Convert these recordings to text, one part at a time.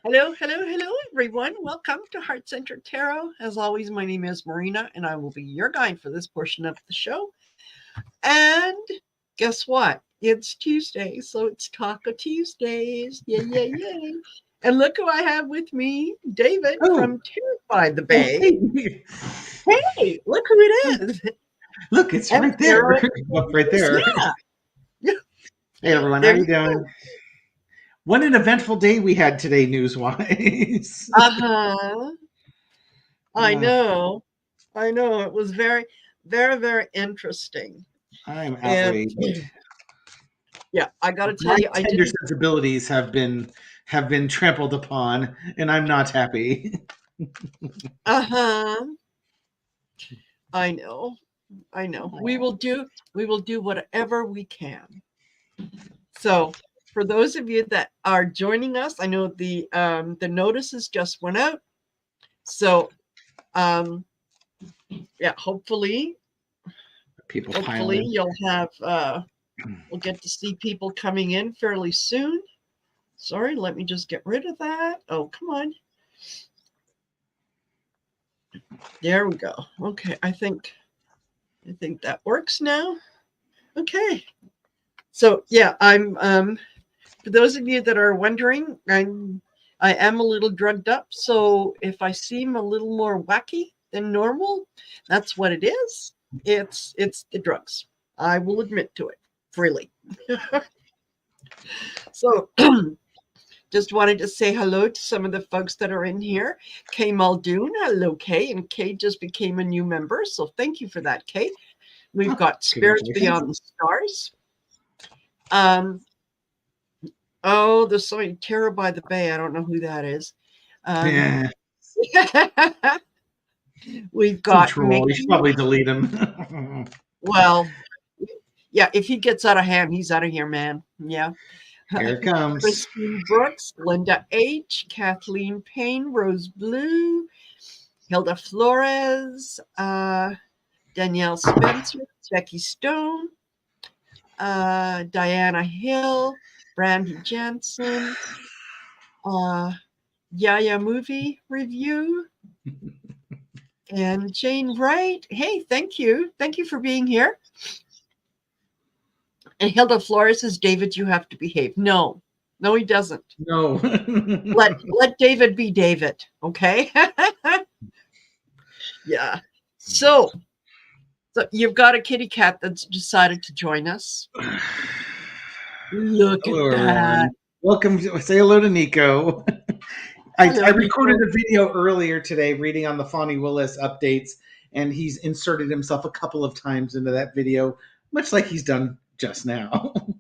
Hello, hello, hello, everyone. Welcome to Heart Centered Tarot. As always, my name is Marina, and I will be your guide for this portion of the show. And guess what? It's Tuesday, so it's Taco Tuesdays. Yay, yay, yay. And look who I have with me, David Oh, from Terrified the oh, Bay. hey, Hey, look who it is. look, it's And right there, Sarah. up right there. Yeah, Hey, everyone, how there you you doing? What an eventful day we had today, news-wise. go. Uh-huh. I Uh, know. I know. It was very, very, very interesting. I'm And outraged. yeah, I got to tell My you, I tender didn't. sensibilities have been trampled upon, and I'm not happy. Uh huh. I know. I know. We Oh, will do. We will do whatever we can. So, for those of you that are joining us, I know the notices just went out. So, um, yeah, people hopefully piling. you'll have we'll get to see people coming in fairly soon. Sorry, let me just get rid of that. Oh, come on. There we go. Okay, I think that works now. Okay. So yeah, I'm for those of you that are wondering, I am a little drugged up, so if I seem a little more wacky than normal, that's what it is. It's the drugs. I will admit to it freely. So just wanted to say hello to some of the folks that are in here. Kay Muldoon, hello Kay, and Kay just became a new member, so thank you for that, Kay. We've Oh, got Spirits congratulations. Beyond the Stars. Um, oh, the song Terror by the Bay. I don't know who that is. Um, Yeah, we've some got troll. You should Mickey. probably delete him. Well, yeah, if he gets out of hand, he's out of here, man. Yeah. Here it comes. Christine Brooks, Linda H., Kathleen Payne, Rose Blue, Hilda Flores, Danielle Spencer, Jackie Stone, Diana Hill, Brandy Jansen, uh, Yaya Movie Review, and Jane Wright. Hey, thank you. Thank you for being here. And Hilda Flores says, David, you have to behave. No, no, he doesn't. No. Let David be David. Okay. Yeah. So you've got a kitty cat that's decided to join us. Look at Hello, that. everyone. Welcome. Say hello to Nico. I Hello, recorded Nico. a video earlier today reading on the Fani Willis updates, and he's inserted himself a couple of times into that video, much like he's done just now. Of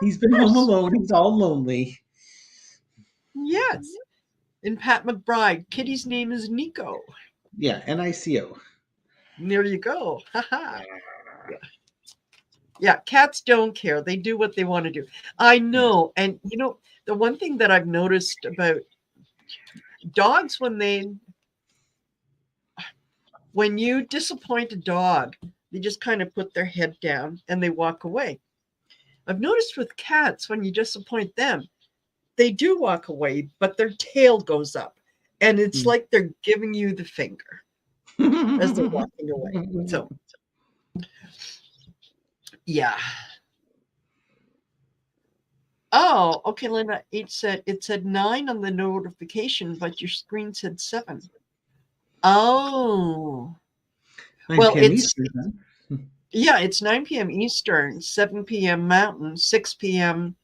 He's been home course. alone. He's all lonely. Yes. And Pat McBride. Kitty's name is Nico. Yeah, NICO. There you go. Haha. Yeah, cats don't care. They do what they want to do. I know. And the one thing that I've noticed about dogs when you disappoint a dog, they just kind of put their head down and they walk away. I've noticed with cats when you disappoint them, they do walk away, but their tail goes up. And it's like they're giving you the finger as they're walking away. So, yeah. Oh, okay, Linda. It said 9 on the notification, but your screen said 7. Oh, 9 well, p.m. Eastern. Huh? it's 9 p.m. Eastern, 7 p.m. Mountain, 6 p.m.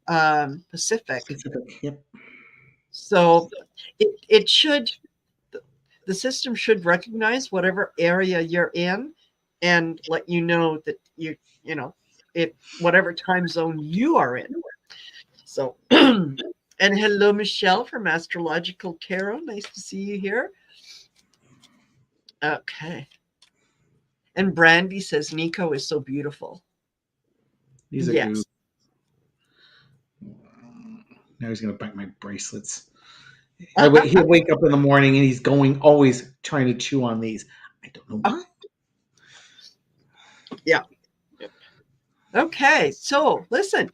Pacific. Pacific. Yep. So it should the system should recognize whatever area you're in and let you know that you know it whatever time zone you are in. So and hello Michelle from Astrological Tarot. Nice to see you here. Okay. And Brandy says Nico is so beautiful. He's a goof. Yes. Now he's going to bite my bracelets. He'll wake up in the morning and he's always trying to chew on these. I don't know why. Yeah. Okay. So listen,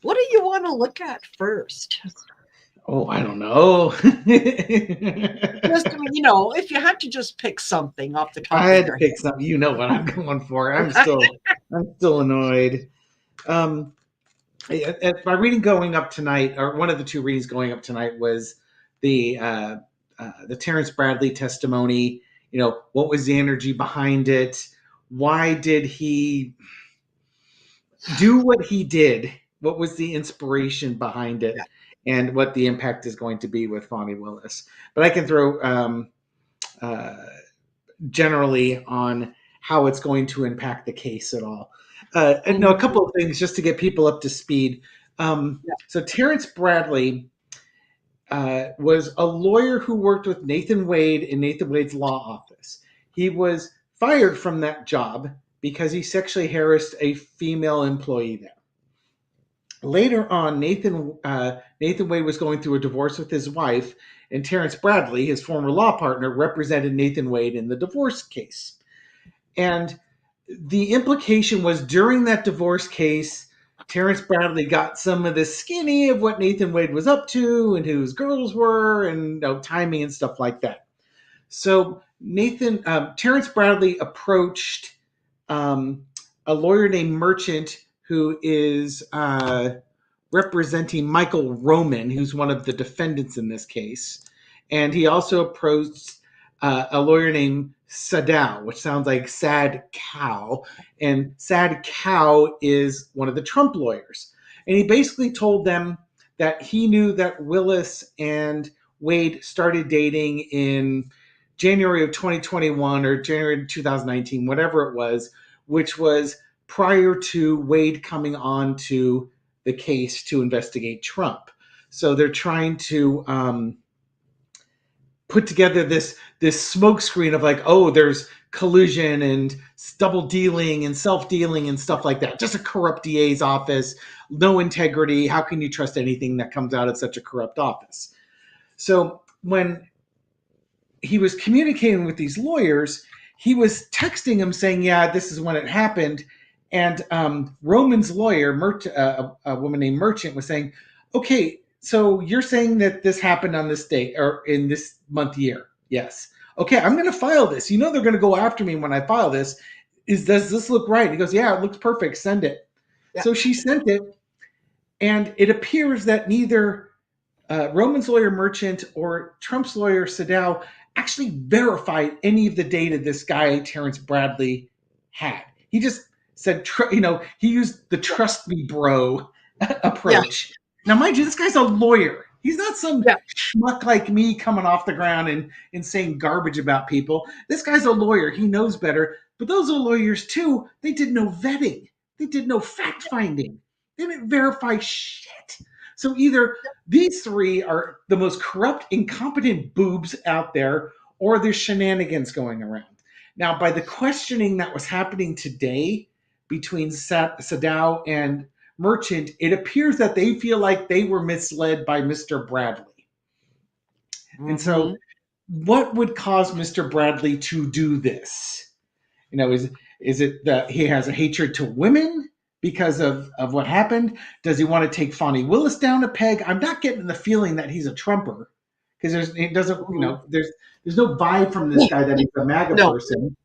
what do you want to look at first? Oh, I don't know. Just, I mean, if you had to just pick something off the I top of had to your pick something. You know what I'm going for. I'm still annoyed. Um, my reading going up tonight, or one of the two readings going up tonight, was the Terrence Bradley testimony. What was the energy behind it? Why did he do what he did? What was the inspiration behind it? Yeah. And what the impact is going to be with Fani Willis. But I can throw uh, generally on how it's going to impact the case at all. And a couple of things just to get people up to speed. Yeah. So Terrence Bradley was a lawyer who worked with Nathan Wade in Nathan Wade's law office. He was fired from that job because he sexually harassed a female employee there. Later on, Nathan Wade was going through a divorce with his wife, and Terrence Bradley, his former law partner, represented Nathan Wade in the divorce case. And the implication was during that divorce case, Terrence Bradley got some of the skinny of what Nathan Wade was up to and who his girls were and timing and stuff like that. So Terrence Bradley approached a lawyer named Merchant who is representing Michael Roman, who's one of the defendants in this case. And he also approached a lawyer named Sadow, which sounds like sad cow. And sad cow is one of the Trump lawyers. And he basically told them that he knew that Willis and Wade started dating in January of 2021 or January of 2019, whatever it was, which was prior to Wade coming on to the case to investigate Trump. So they're trying to put together this smokescreen of like, oh, there's collusion and double dealing and self-dealing and stuff like that. Just a corrupt DA's office, no integrity. How can you trust anything that comes out of such a corrupt office? So when he was communicating with these lawyers, he was texting them saying, yeah, this is when it happened. And Roman's lawyer, a woman named Merchant, was saying, okay, so you're saying that this happened on this date or in this month year? Yes. Okay, I'm going to file this. They're going to go after me when I file this. Does this look right? He goes, yeah, it looks perfect. Send it. Yeah. So she sent it, and it appears that neither Roman's lawyer Merchant or Trump's lawyer Sadow actually verified any of the data this guy Terrence Bradley had. He just said, he used the trust me bro approach. Yeah. Now, mind you, this guy's a lawyer. He's not some schmuck like me coming off the ground and saying garbage about people. This guy's a lawyer. He knows better. But those are lawyers too. They did no vetting. They did no fact finding. They didn't verify shit. So either these three are the most corrupt, incompetent boobs out there, or there's shenanigans going around. Now, by the questioning that was happening today between Sadow and Merchant, it appears that they feel like they were misled by Mr. Bradley. Mm-hmm. And so what would cause Mr. Bradley to do this? Is it that he has a hatred to women because of what happened? Does he want to take Fani Willis down a peg? I'm not getting the feeling that he's a Trumper because there's no vibe from this guy that he's a MAGA person.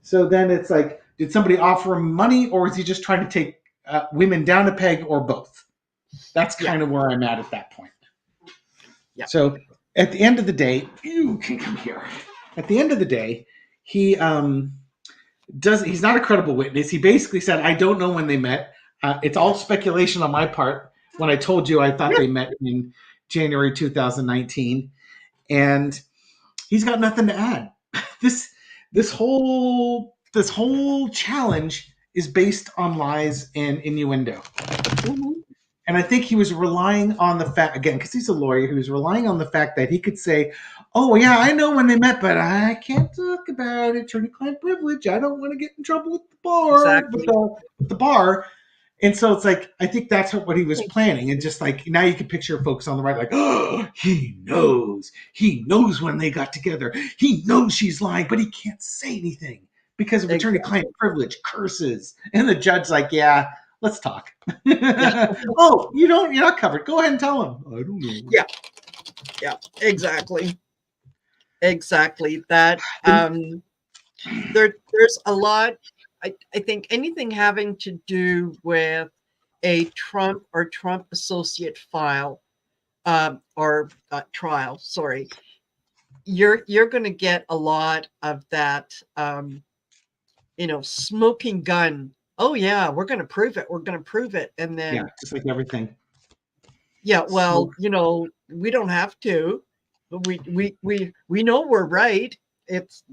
So then it's like, did somebody offer him money, or is he just trying to take women down a peg, or both? That's kind of where I'm at that point. Yeah. So at the end of the day, you can come here. At the end of the day, he's not a credible witness. He basically said, I don't know when they met. It's all speculation on my part. When I told you I thought they met in January 2019, and he's got nothing to add. This whole challenge is based on lies and innuendo. Mm-hmm. And I think he was relying on the fact, again, because he's a lawyer, he was relying on the fact that he could say, oh, yeah, I know when they met, but I can't talk about it. Attorney-client privilege. I don't want to get in trouble with the bar. Exactly. With the bar. And so it's like, I think that's what he was planning. And just like, now you can picture folks on the right, like, oh, he knows when they got together. He knows she's lying, but he can't say anything because of attorney-client privilege, curses. And the judge like, yeah, Let's talk. Yeah. Oh, you're not covered. Go ahead and tell him. I don't know. Yeah. Yeah, exactly. That there's a lot. I think anything having to do with a Trump or Trump associate file or trial, sorry, you're going to get a lot of that, smoking gun. Oh yeah, we're going to prove it. We're going to prove it, and Yeah, then just like everything. yeah, Smoke. well, we don't have to. We know we're right. It's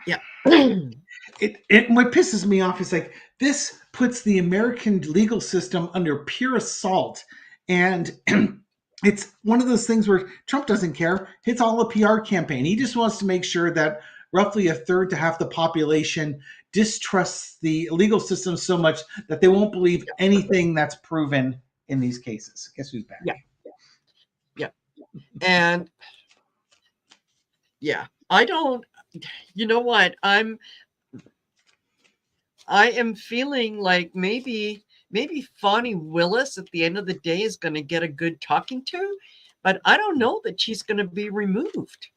yeah. What pisses me off is like this puts the American legal system under pure assault, and it's one of those things where Trump doesn't care. It's all a PR campaign. He just wants to make sure that roughly a third to half the population distrusts the legal system so much that they won't believe anything that's proven in these cases. Guess who's back? Yeah. Yeah. And yeah, I don't, you know what? I am feeling like maybe Fani Willis at the end of the day is going to get a good talking to, but I don't know that she's going to be removed.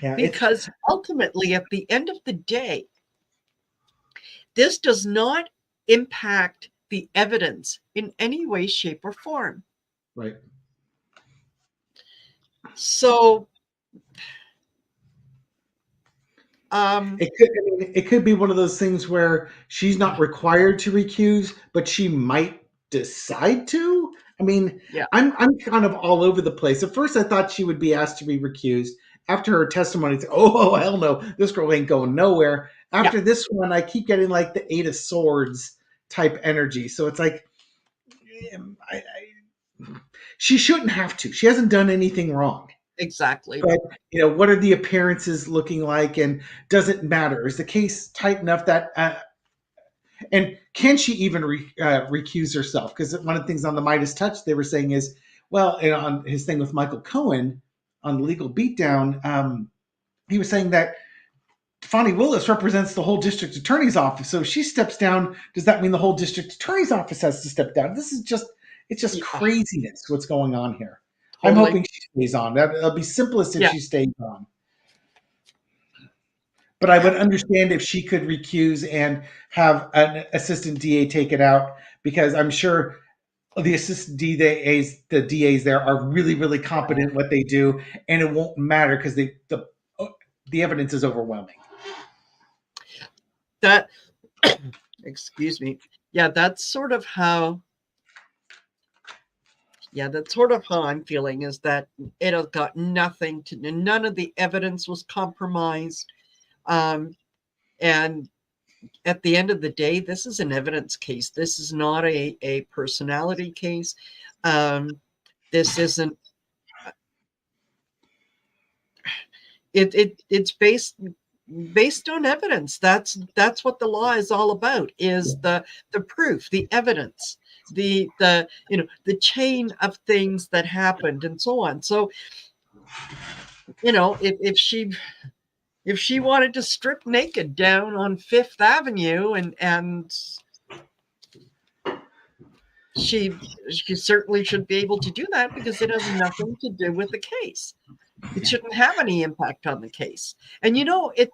Yeah, because ultimately, at the end of the day, this does not impact the evidence in any way, shape, or form. right. So, It could be one of those things where she's not required to recuse, but she might decide to. I mean, yeah, I'm kind of all over the place. At first, I thought she would be asked to be recused. After her testimony, it's, oh hell no, this girl ain't going nowhere. yeah, After this one, I keep getting like the Eight of Swords type energy. So it's like, she shouldn't have to. She hasn't done anything wrong. exactly. But what are the appearances looking like, and does it matter? Is the case tight enough that and can she even recuse herself? Because one of the things on the Midas Touch they were saying is, well, and on his thing with Michael Cohen on the legal beatdown, he was saying that Fani Willis represents the whole district attorney's office. So if she steps down, does that mean the whole district attorney's office has to step down? It's just craziness what's going on here. Totally. I'm hoping she stays on. It'll be simplest if she stays on. But I would understand if she could recuse and have an assistant DA take it out, because I'm sure the assistant the DAs there are really, really competent in what they do, and it won't matter because the evidence is overwhelming. That, excuse me. Yeah, that's sort of how. Yeah, that's sort of how I'm feeling, is that it has got nothing to, none of the evidence was compromised. And at the end of the day, this is an evidence case. This is not a personality case. This isn't, it's based on evidence. That's what the law is all about, is the proof, the evidence, the chain of things that happened and so on. So, if she wanted to strip naked down on Fifth Avenue and she certainly should be able to do that, because it has nothing to do with the case. It shouldn't have any impact on the case. And it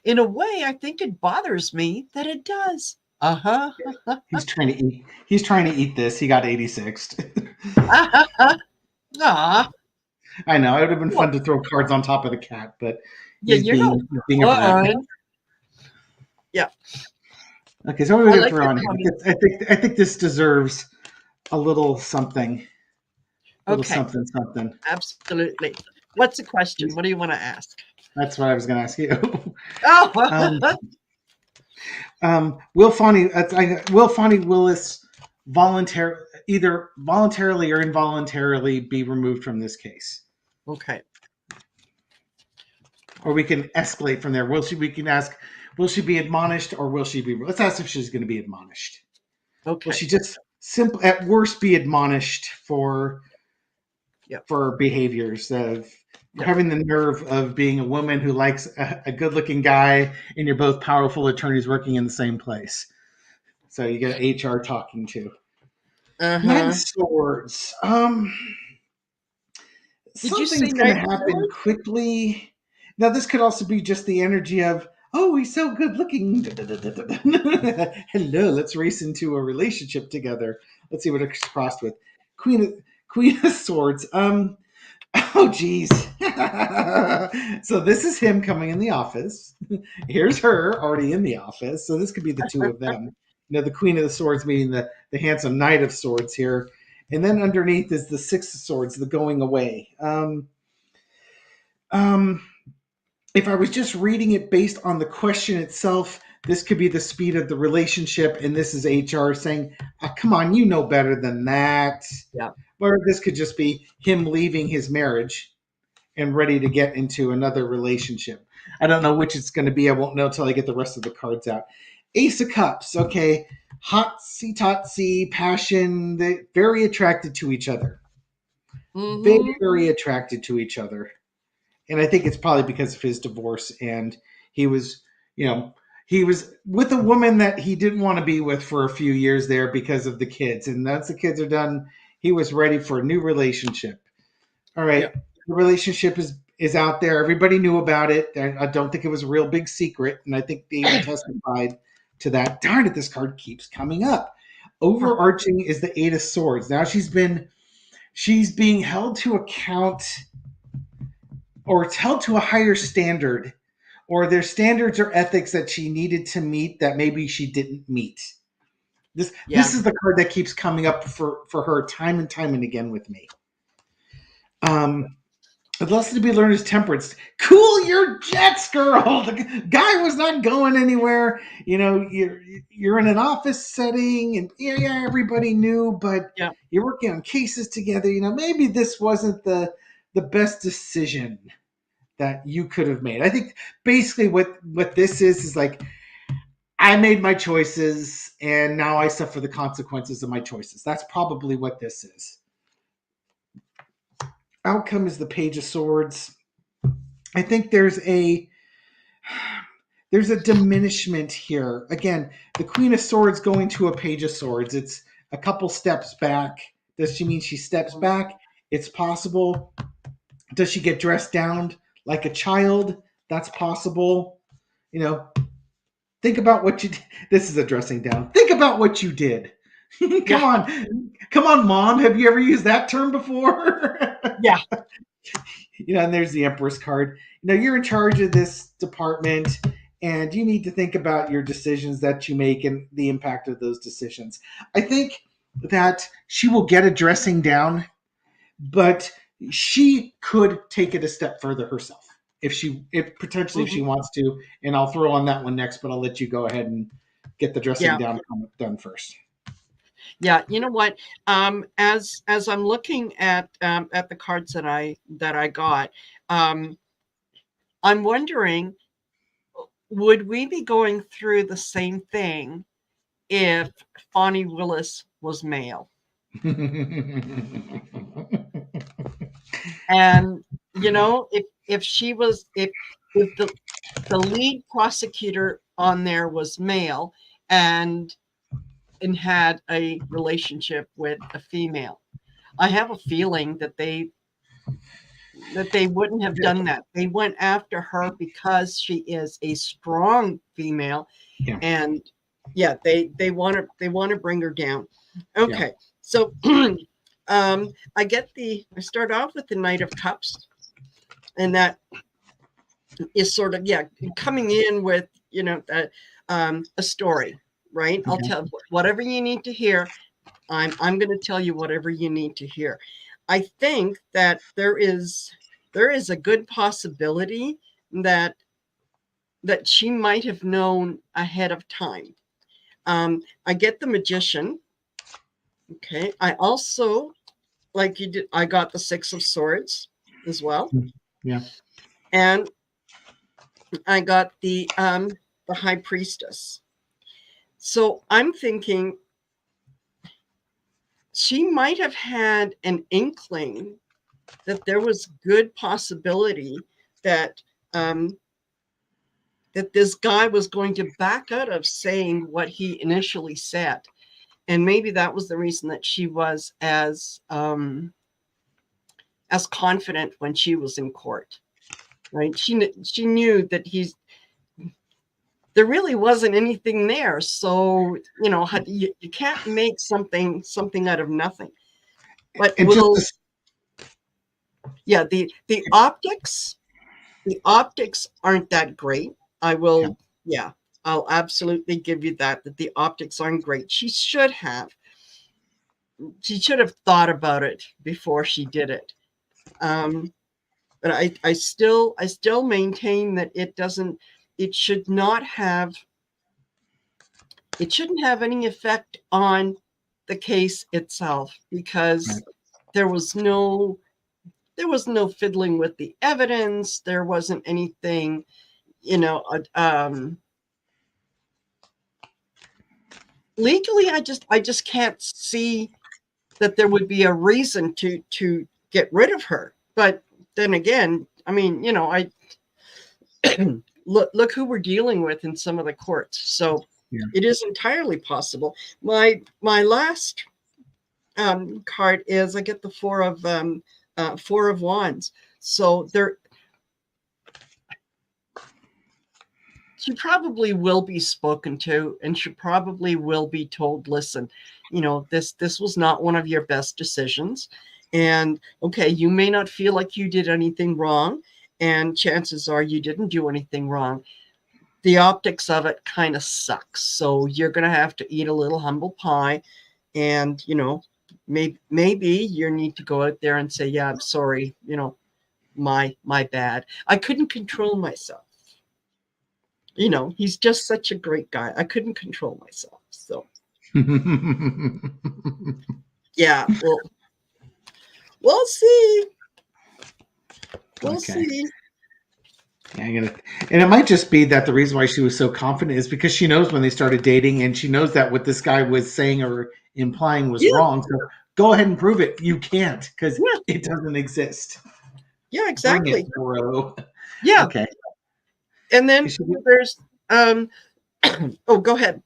in a way, I think it bothers me that it does. He's trying to eat this. He got 86th. I know. It would have been fun to throw cards on top of the cat, but he's being a brat. Yeah. Okay, so what are we going to throw on here? I think this deserves a little something. A little something. Absolutely. What's the question? What do you want to ask? That's what I was going to ask you. Oh. Will Fani Willis either voluntarily or involuntarily be removed from this case? Okay. Or we can escalate from there. We can ask, will she be admonished, or will she be? Let's ask if she's going to be admonished. Okay. Will she just at worst be admonished for behaviors of having the nerve of being a woman who likes a good-looking guy, and you're both powerful attorneys working in the same place? So you get HR talking to. Knight of Uh-huh. Swords. Did you say Something's going to Knight of happen Swords? quickly. Now, this could also be just the energy of, oh, he's so good looking. Hello, let's race into a relationship together. Let's see what it's crossed with. Queen of Swords. Oh, geez. So this is him coming in the office. Here's her already in the office. So this could be the two of them. The Queen of the Swords meeting the handsome Knight of Swords here. And then underneath is the Six of Swords, the going away. Um, if I was just reading it based on the question itself, this could be the speed of the relationship, and this is HR saying, come on, you know better than that. Yeah. Or this could just be him leaving his marriage and ready to get into another relationship. I don't know which it's going to be. I won't know until I get the rest of the cards out. Ace of Cups, okay. Hotsy totsy, passion, they very attracted to each other. Mm-hmm. Very attracted to each other. And I think it's probably because of his divorce, and he was, he was with a woman that he didn't want to be with for a few years there because of the kids. And once the kids are done, he was ready for a new relationship. All Yeah. right. The relationship is out there. Everybody knew about it. I don't think it was a real big secret. And I think they even testified to that. Darn it, this card keeps coming up. Overarching is the Eight of Swords. Now she's being held to account, or it's held to a higher standard, or there's standards or ethics that she needed to meet that maybe she didn't meet. This Yeah. this is the card that keeps coming up for her time and time and again with me. The lesson to be learned is temperance. Cool your jets, girl. The guy was not going anywhere. You're in an office setting, and yeah, everybody knew, but Yeah. you're working on cases together. Maybe this wasn't the best decision that you could have made. I think basically what this is like, I made my choices, and now I suffer the consequences of my choices. That's probably what this is. Outcome is the Page of Swords. I think there's a diminishment here. Again, the Queen of Swords going to a Page of Swords. It's a couple steps back. Does she mean she steps back? It's possible. Does she get dressed down like a child? That's possible. Think about what you did. This is a dressing down. Think about what you did. Yeah. Come on, mom. Have you ever used that term before? Yeah. And there's the Empress card. You're in charge of this department, and you need to think about your decisions that you make and the impact of those decisions. I think that she will get a dressing down, but she could take it a step further herself if potentially if she Mm-hmm. wants to. And I'll throw on that one next, but I'll let you go ahead and get the dressing Yeah. down done first. Yeah. You know what? As I'm looking at the cards that I got, I'm wondering, would we be going through the same thing if Fani Willis was male? And if she was, if the lead prosecutor on there was male and had a relationship with a female, I have a feeling that they wouldn't have done that. They went after her because she is a strong female, Yeah. and yeah, they want to bring her down. Okay, Yeah. so I start off with the Knight of Cups, and that is sort of coming in with a story, right? Okay. I'll tell whatever you need to hear. I'm going to tell you whatever you need to hear. I think that there is a good possibility that she might have known ahead of time. I get the Magician. Okay. I also, like you did, I got the Six of Swords as well. Yeah. And I got the High Priestess. So I'm thinking she might have had an inkling that there was good possibility that that this guy was going to back out of saying what he initially said. And maybe that was the reason that she was as confident when she was in court, right? She knew that there really wasn't anything there. So, you can't make something out of nothing. But And just the optics aren't that great. I'll absolutely give you that the optics aren't great. She should have thought about it before she did it. But I still maintain that it shouldn't have any effect on the case itself, because there was no fiddling with the evidence. There wasn't anything, legally. I just can't see that there would be a reason to get rid of her. But then again, I mean, I look who we're dealing with in some of the courts. So it is entirely possible. My last card is, I get the Four of Wands. So she probably will be spoken to, and she probably will be told, listen, this was not one of your best decisions. And okay, you may not feel like you did anything wrong, and chances are you didn't do anything wrong. The optics of it kind of sucks. So you're going to have to eat a little humble pie, and, maybe you need to go out there and say, yeah, I'm sorry, my bad. I couldn't control myself. He's just such a great guy. I couldn't control myself. So yeah, we'll see. We'll see. Yeah, and it might just be that the reason why she was so confident is because she knows when they started dating, and she knows that what this guy was saying or implying was wrong. So go ahead and prove it. You can't, because it doesn't exist. Yeah, exactly. Bring it, bro. Yeah. Okay. And then there's oh, go ahead.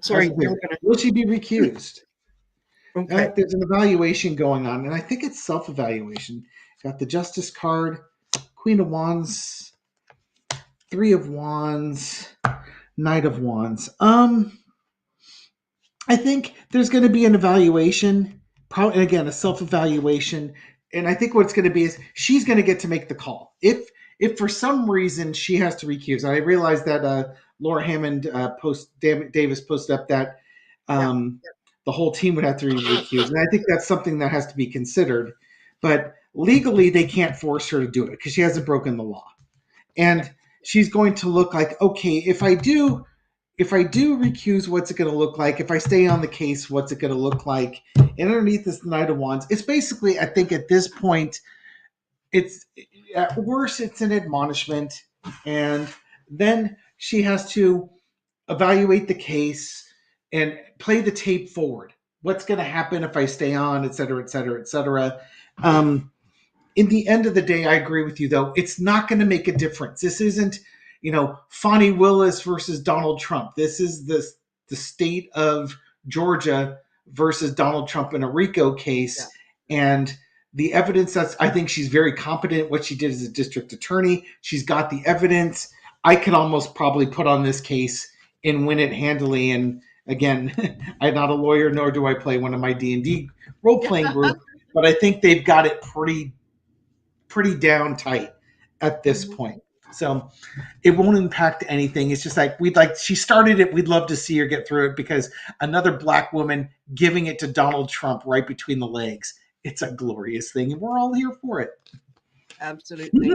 Sorry. Will she be recused? Okay. There's an evaluation going on, and I think it's self-evaluation. Got the Justice card, Queen of Wands, Three of Wands, Knight of Wands. I think there's going to be an evaluation, probably again a self-evaluation, and I think what it's going to be is she's going to get to make the call. If for some reason she has to recuse, I realize that Laura Hammond Davis posted up that the whole team would have to recuse, and I think that's something that has to be considered. But legally, they can't force her to do it because she hasn't broken the law, and she's going to look like, okay, if I do recuse, what's it going to look like? If I stay on the case, what's it going to look like? And underneath this Knight of Wands, it's basically, I think at this point, it's at worst, it's an admonishment. And then she has to evaluate the case and play the tape forward. What's going to happen if I stay on, et cetera, et cetera, et cetera. In the end of the day, I agree with you, though. It's not going to make a difference. This isn't, Fani Willis versus Donald Trump. This is the state of Georgia versus Donald Trump in a RICO case. Yeah. And the evidence, I think she's very competent what she did as a district attorney. She's got the evidence. I could almost probably put on this case and win it handily. And again, I'm not a lawyer, nor do I play one of my D&D role-playing group, but I think they've got it pretty down tight at this point. So it won't impact anything. It's just she started it. We'd love to see her get through it, because another Black woman giving it to Donald Trump right between the legs. It's a glorious thing, and we're all here for it. Absolutely.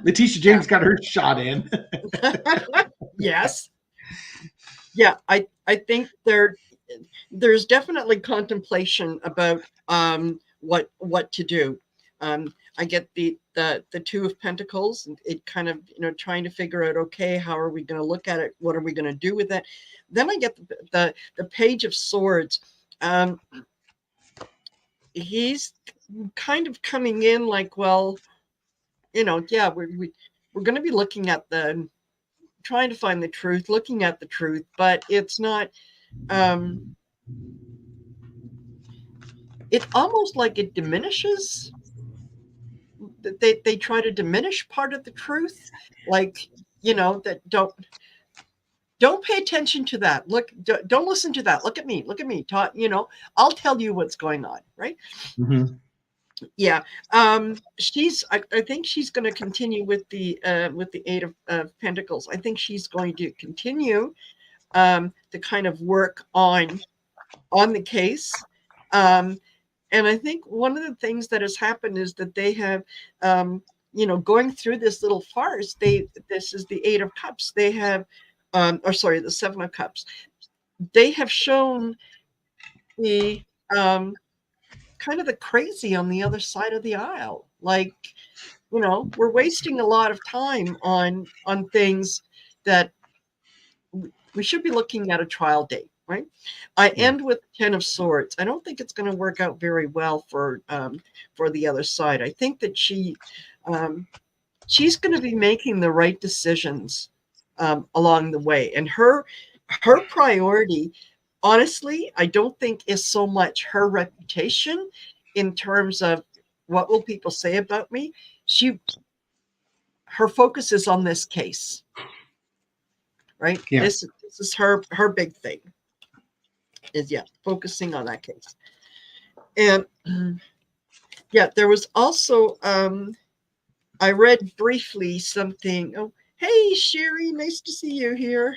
Letitia James got her shot in. Yes. Yeah, I think there's definitely contemplation about what to do. I get the Two of Pentacles, and it kind of, trying to figure out, okay, how are we going to look at it? What are we going to do with it? Then I get the Page of Swords. He's kind of coming in like, well, yeah, we're going to be looking at the trying to find the truth, looking at the truth, but it's not. It's almost like it diminishes. They try to diminish part of the truth, like, that don't pay attention to that. Look, don't listen to that. Look at me. Look at me. Talk, I'll tell you what's going on, right? Mm-hmm. Yeah. I think she's going to continue with the Eight of Pentacles. I think she's going to continue to kind of work on the case. And I think one of the things that has happened is that they have, going through this little farce. This is the Eight of Cups. They have, the Seven of Cups. They have shown the kind of the crazy on the other side of the aisle. Like, we're wasting a lot of time on things that we should be looking at a trial date, right? I end with Ten of Swords. I don't think it's going to work out very well for the other side. I think that she's going to be making the right decisions along the way, and her priority, honestly, I don't think is so much her reputation in terms of what will people say about me. Her focus is on this case, right? Yeah. This is her big thing, is focusing on that case. And there was also I read briefly something. Oh, hey Sherry, nice to see you here.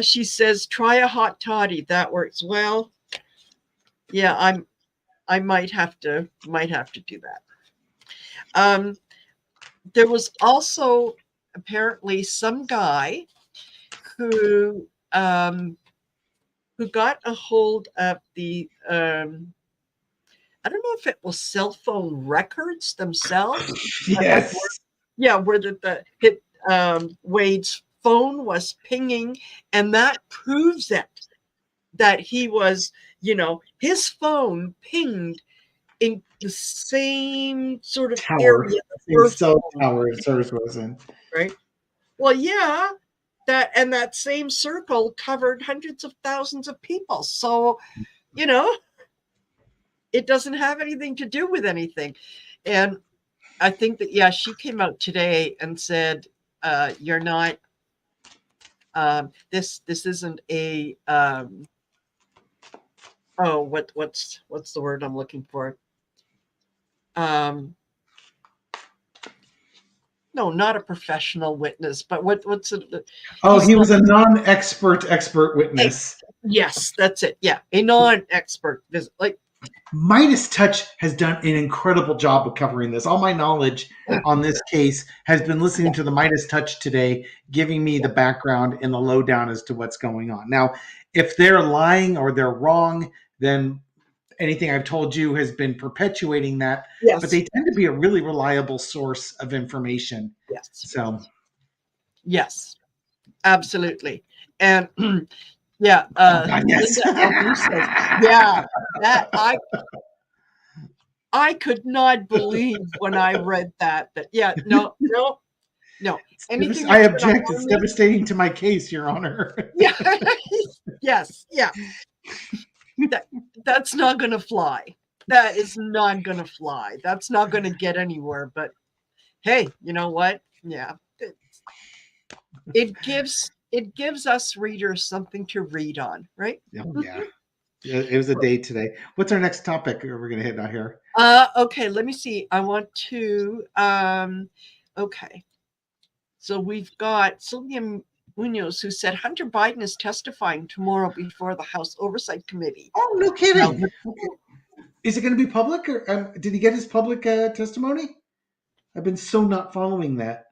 She says, try a hot toddy. That works well. Yeah, I might have to do that. There was also apparently some guy who got a hold of the I don't know if it was cell phone records themselves. Yes. Where Wade's phone was pinging, and that proves it, that he was, his phone pinged in the same sort of tower, area. same cell tower hers was in. Right. Well, yeah, that same circle covered hundreds of thousands of people. So, it doesn't have anything to do with anything. And I think that, she came out today and said, you're not, this isn't a, what's the word I'm looking for? No, not a professional witness, but what's it? He was a non-expert witness. Yes, that's it. Yeah, a non-expert visit. Like, Midas Touch has done an incredible job of covering this. All my knowledge on this case has been listening to the Midas Touch today, giving me the background and the lowdown as to what's going on. Now, if they're lying or they're wrong, then anything I've told you has been perpetuating that. yes. But they tend to be a really reliable source of information. Yes. So, yes, absolutely. And yes. Linda says, that I could not believe when I read that. No. Anything I object. It's devastating to my case, Your Honor. Yeah. Yes. Yeah. That's not going to fly. That is not going to fly. That's not going to get anywhere. But hey, you know what? Yeah. It gives us readers something to read on, right? Oh, yeah. It was a day today. What's our next topic we're going to hit out here? Okay, let me see. I want to okay. So we've got Sylvia Munoz, who said Hunter Biden is testifying tomorrow before the House Oversight Committee. Oh, no kidding. Is it going to be public, or did he get his public testimony? I've been so not following that.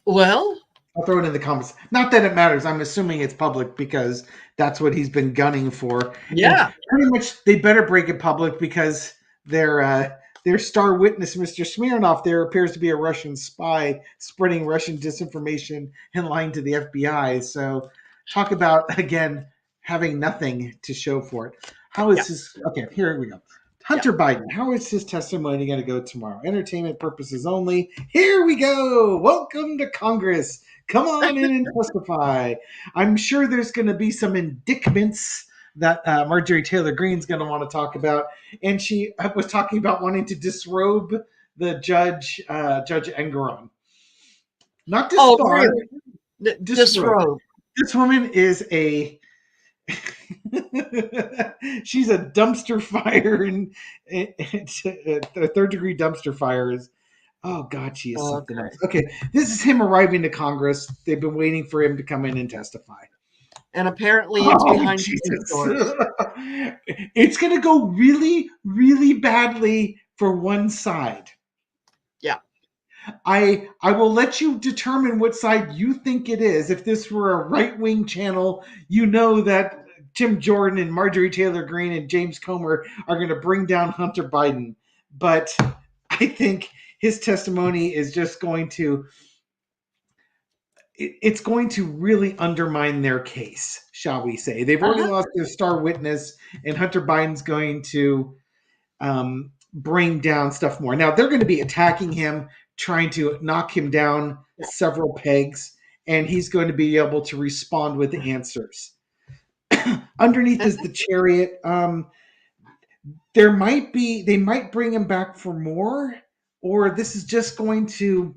Well, I'll throw it in the comments. Not that it matters. I'm assuming it's public because that's what he's been gunning for. Yeah. And pretty much they better break it public because their star witness, Mr. Smirnov, there appears to be a Russian spy spreading Russian disinformation and lying to the FBI. So talk about, again, having nothing to show for it. How is this? Okay, here we go. Hunter Biden, how is his testimony going to go tomorrow? Entertainment purposes only. Here we go. Welcome to Congress. Come on in and testify. I'm sure there's going to be some indictments that Marjorie Taylor Greene's going to want to talk about. And she was talking about wanting to disrobe the judge, Judge Engoron. Not disbar. Oh, really? Disrobe. This woman is a she's a dumpster fire, and a third degree dumpster fire is, oh god, she is something else. Okay, this is him arriving to Congress. They've been waiting for him to come in and testify, and apparently it's behind doors. It's going to go really, really badly for one side. Yeah. I will let you determine what side you think it is. If this were a right-wing channel, you know that Tim Jordan and Marjorie Taylor Greene and James Comer are going to bring down Hunter Biden. But I think his testimony is just going to, it's going to really undermine their case, shall we say. They've already lost their star witness, and Hunter Biden's going to bring down stuff more. Now, they're going to be attacking him, trying to knock him down several pegs, and he's going to be able to respond with answers. Underneath is the chariot. They might bring him back for more, or this is just going to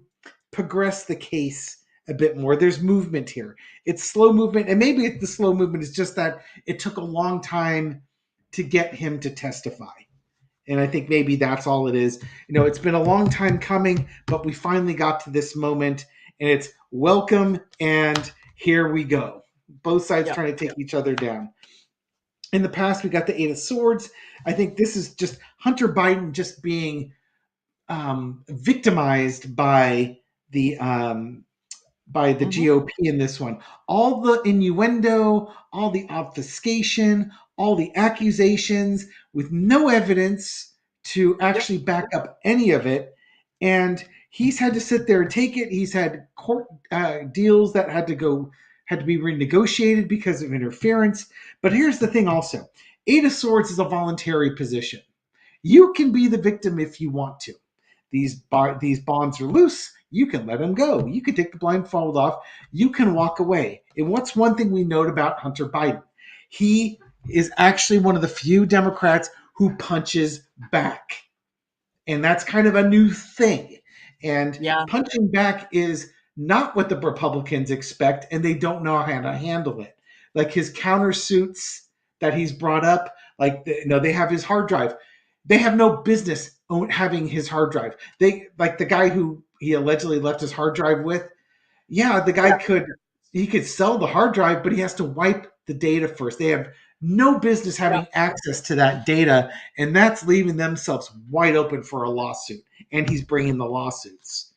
progress the case a bit more. There's movement here. It's slow movement, and maybe the slow movement is just that it took a long time to get him to testify. And I think maybe that's all it is. It's been a long time coming, but we finally got to this moment, and it's welcome, and here we go. Both sides trying to take each other down. In the past, we got the Eight of Swords. I think this is just Hunter Biden just being victimized by the GOP in this one. All the innuendo, all the obfuscation, all the accusations with no evidence to actually back up any of it. And he's had to sit there and take it. He's had court deals that had to be renegotiated because of interference. But here's the thing also. Eight of Swords is a voluntary position. You can be the victim if you want to. These bonds are loose. You can let them go. You can take the blindfold off. You can walk away. And what's one thing we note about Hunter Biden? He is actually one of the few Democrats who punches back. And that's kind of a new thing. And punching back is not what the Republicans expect, and they don't know how to handle it. Like his countersuits that he's brought up, they have his hard drive. They have no business having his hard drive. They, like the guy who he allegedly left his hard drive with. Yeah, the guy could sell the hard drive, but he has to wipe the data first. They have no business having access to that data, and that's leaving themselves wide open for a lawsuit. And he's bringing the lawsuits.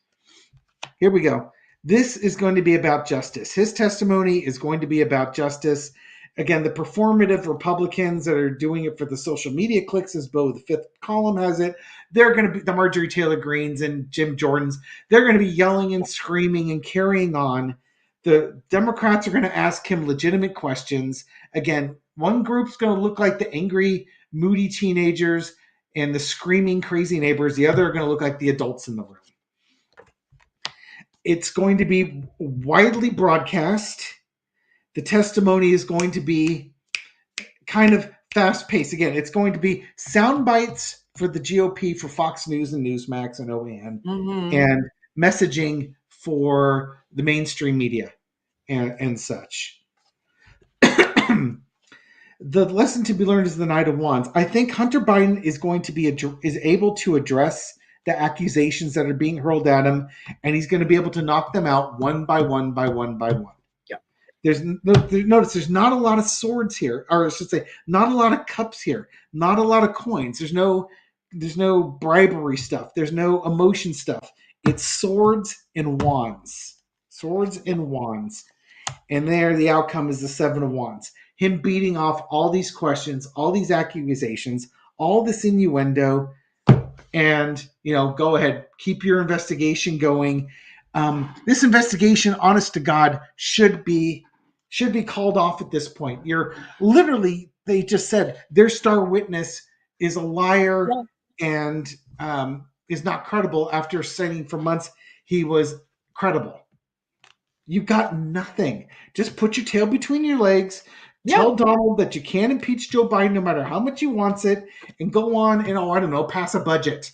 Here we go. This is going to be about justice. His testimony is going to be about justice. Again, the performative Republicans that are doing it for the social media clicks, as Bo, the fifth column, has it, they're going to be the Marjorie Taylor Greenes and Jim Jordans. They're going to be yelling and screaming and carrying on. The Democrats are going to ask him legitimate questions. Again, one group's going to look like the angry, moody teenagers and the screaming, crazy neighbors. The other are going to look like the adults in the room. It's going to be widely broadcast. The testimony is going to be kind of fast-paced. Again, it's going to be sound bites for the GOP, for Fox News and Newsmax and OAN, and messaging for the mainstream media and such. The lesson to be learned is the Knight of Wands. I think Hunter Biden is going to is able to address the accusations that are being hurled at him, and he's going to be able to knock them out one by one by one by one. Notice there's not a lot of swords here, or I should say, not a lot of cups here, not a lot of coins. There's no bribery stuff. There's no emotion stuff. It's swords and wands. Swords and wands. And there, the outcome is the Seven of Wands. Him beating off all these questions, all these accusations, all this innuendo, and go ahead, keep your investigation going. This investigation, honest to God, should be called off at this point. They just said their star witness is a liar Yeah. and is not credible after saying for months he was credible. You got nothing. Just put your tail between your legs. Yeah. Tell Donald that you can't impeach Joe Biden no matter how much he wants it, and go on and, I don't know, pass a budget.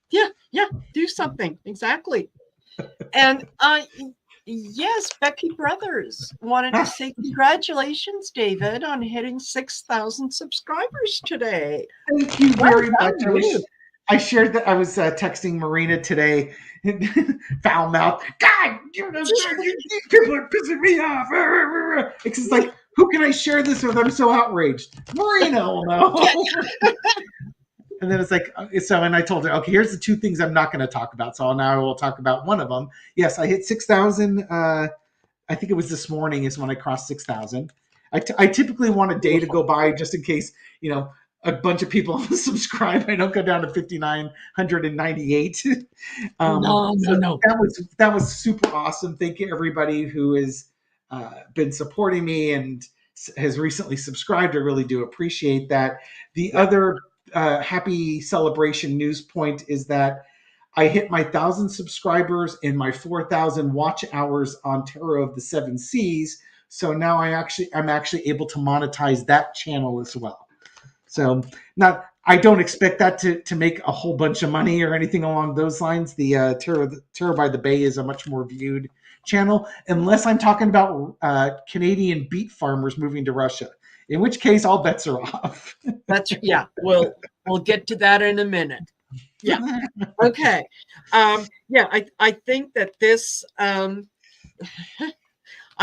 Yeah. Yeah. Do something. Exactly. And yes, Becky Brothers wanted to say congratulations, David, on hitting 6,000 subscribers today. Thank you Well very much. done, you. I shared that. I was texting Marina today, foul mouth. God, these people are pissing me off. It's just like, who can I share this with? I'm so outraged. Marina will know. And then it's like, so, and I told her, okay, here's the two things I'm not going to talk about. So now I will talk about one of them. Yes, I hit 6,000. I think it was this morning is when I crossed 6,000. I typically want a day to go by just in case, a bunch of people subscribe. I don't go down to 5,998. No. That was super awesome. Thank you everybody who has been supporting me and has recently subscribed. I really do appreciate that. The other happy celebration news point is that I hit my 1,000 subscribers and my 4,000 watch hours on Tarot of the Seven Seas. So now I'm actually able to monetize that channel as well. So I don't expect that to make a whole bunch of money or anything along those lines. The Tarot by the Bay is a much more viewed channel, unless I'm talking about Canadian beet farmers moving to Russia, in which case all bets are off. Yeah. We'll get to that in a minute. Yeah. Okay. Yeah. I think that this. I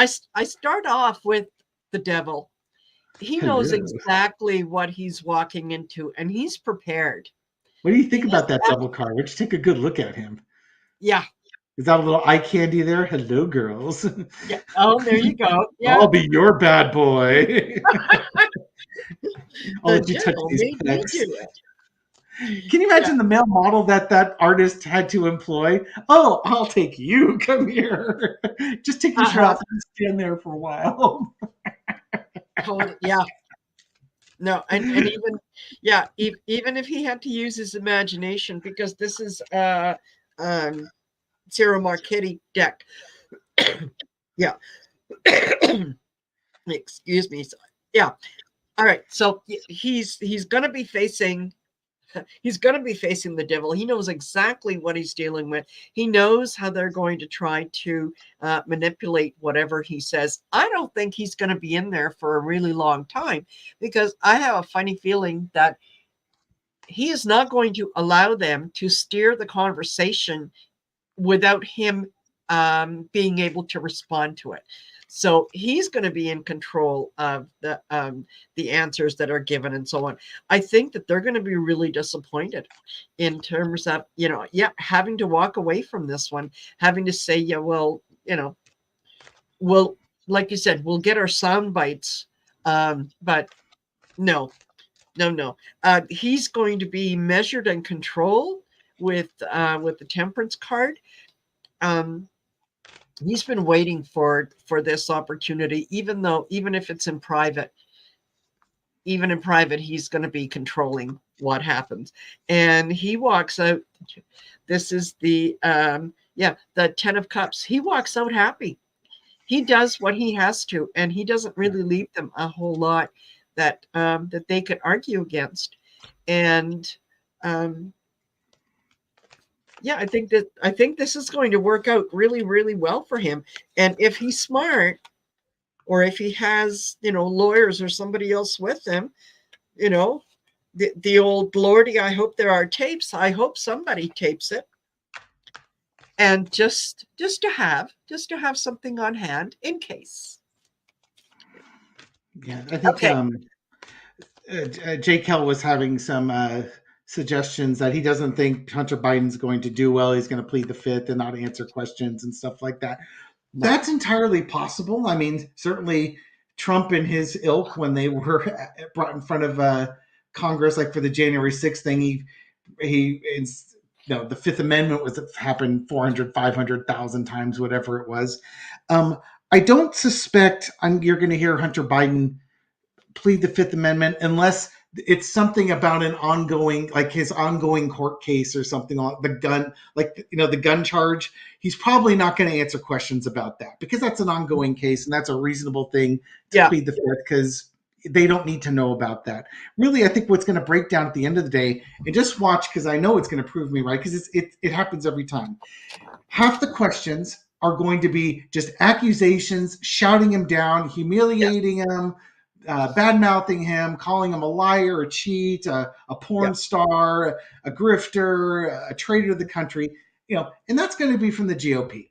start off with the devil. He knows exactly what he's walking into, and he's prepared. What do you think about that devil card? Why don't you take a good look at him? Yeah. Is that a little eye candy there? Hello, girls. Yeah. Oh, there you go. Yeah. I'll be your bad boy. I'll let you touch these pecs. Can you imagine the male model that artist had to employ? Oh, I'll take you. Come here. Just take your shirt off and stand there for a while. Yeah. No, and even even if he had to use his imagination, because this is Zero Marchetti deck. Yeah. Excuse me. Yeah. All right. So he's going to be facing the devil. He knows exactly what he's dealing with. He knows how they're going to try to manipulate whatever he says. I don't think he's going to be in there for a really long time, because I have a funny feeling that he is not going to allow them to steer the conversation without him being able to respond to it. So he's going to be in control of the answers that are given and so on. I think that they're going to be really disappointed in terms of, having to walk away from this one, having to say, we'll, like you said, we'll get our sound bites. But no. He's going to be measured and controlled with the Temperance card. He's been waiting for this opportunity, even if it's in private. Even in private, he's going to be controlling what happens. And he walks out. This is the 10 of Cups. He walks out happy. He does what he has to, and he doesn't really leave them a whole lot that they could argue against. And I think this is going to work out really, really well for him. And if he's smart, or if he has, lawyers or somebody else with him, the old Lordy, I hope there are tapes. I hope somebody tapes it. And just to have something on hand in case. Yeah, I think Jay Kell was having some suggestions that he doesn't think Hunter Biden's going to do well. He's going to plead the fifth and not answer questions and stuff like that. No. That's entirely possible. I mean, certainly Trump and his ilk, when they were brought in front of Congress, like for the January 6th thing, the Fifth Amendment happened 400, 500,000 times, whatever it was. I don't suspect you're going to hear Hunter Biden plead the Fifth Amendment unless it's something about an ongoing, like his ongoing court case or something, like the gun, like, the gun charge. He's probably not going to answer questions about that because that's an ongoing case, and that's a reasonable thing to Yeah. plead the fifth, because they don't need to know about that. Really, I think what's going to break down at the end of the day, and just watch, because I know it's going to prove me right, because it happens every time. Half the questions are going to be just accusations, shouting him down, Yes. humiliating him, bad mouthing him, calling him a liar, a cheat, a Yeah. porn star, a grifter, a traitor to the country, and that's going to be from the GOP.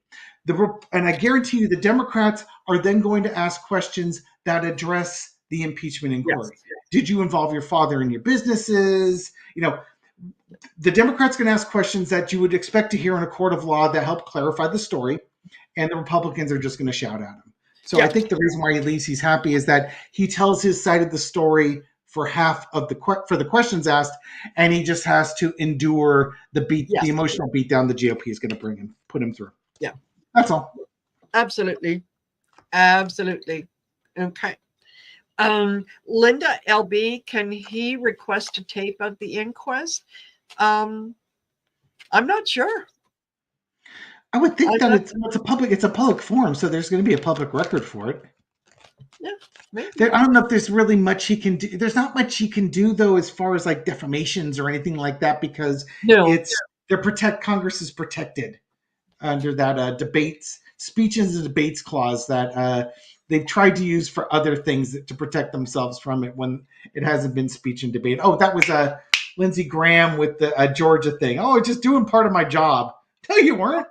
And I guarantee you the Democrats are then going to ask questions that address the impeachment Yes. inquiry. Did you involve your father in your businesses? The Democrats can ask questions that you would expect to hear in a court of law that help clarify the story, and the Republicans are just going to shout at him. So I Yeah. think the reason why he leaves, he's happy, is that he tells his side of the story for half of the questions asked, and he just has to endure the Yes. emotional beatdown the GOP is going to put him through. Yeah. That's all. Absolutely. Absolutely. Okay. Linda LB, can he request a tape of the inquest? I'm not sure. I would think that it's a public forum, so there's going to be a public record for it. Yeah, maybe. I don't know if there's really much he can do. There's not much he can do, though, as far as like defamations or anything like that, because No. Congress is protected under that speeches and debates clause that they've tried to use for other things to protect themselves from it when it hasn't been speech and debate. Oh, that was Lindsey Graham with the Georgia thing. Oh, just doing part of my job. No, you weren't.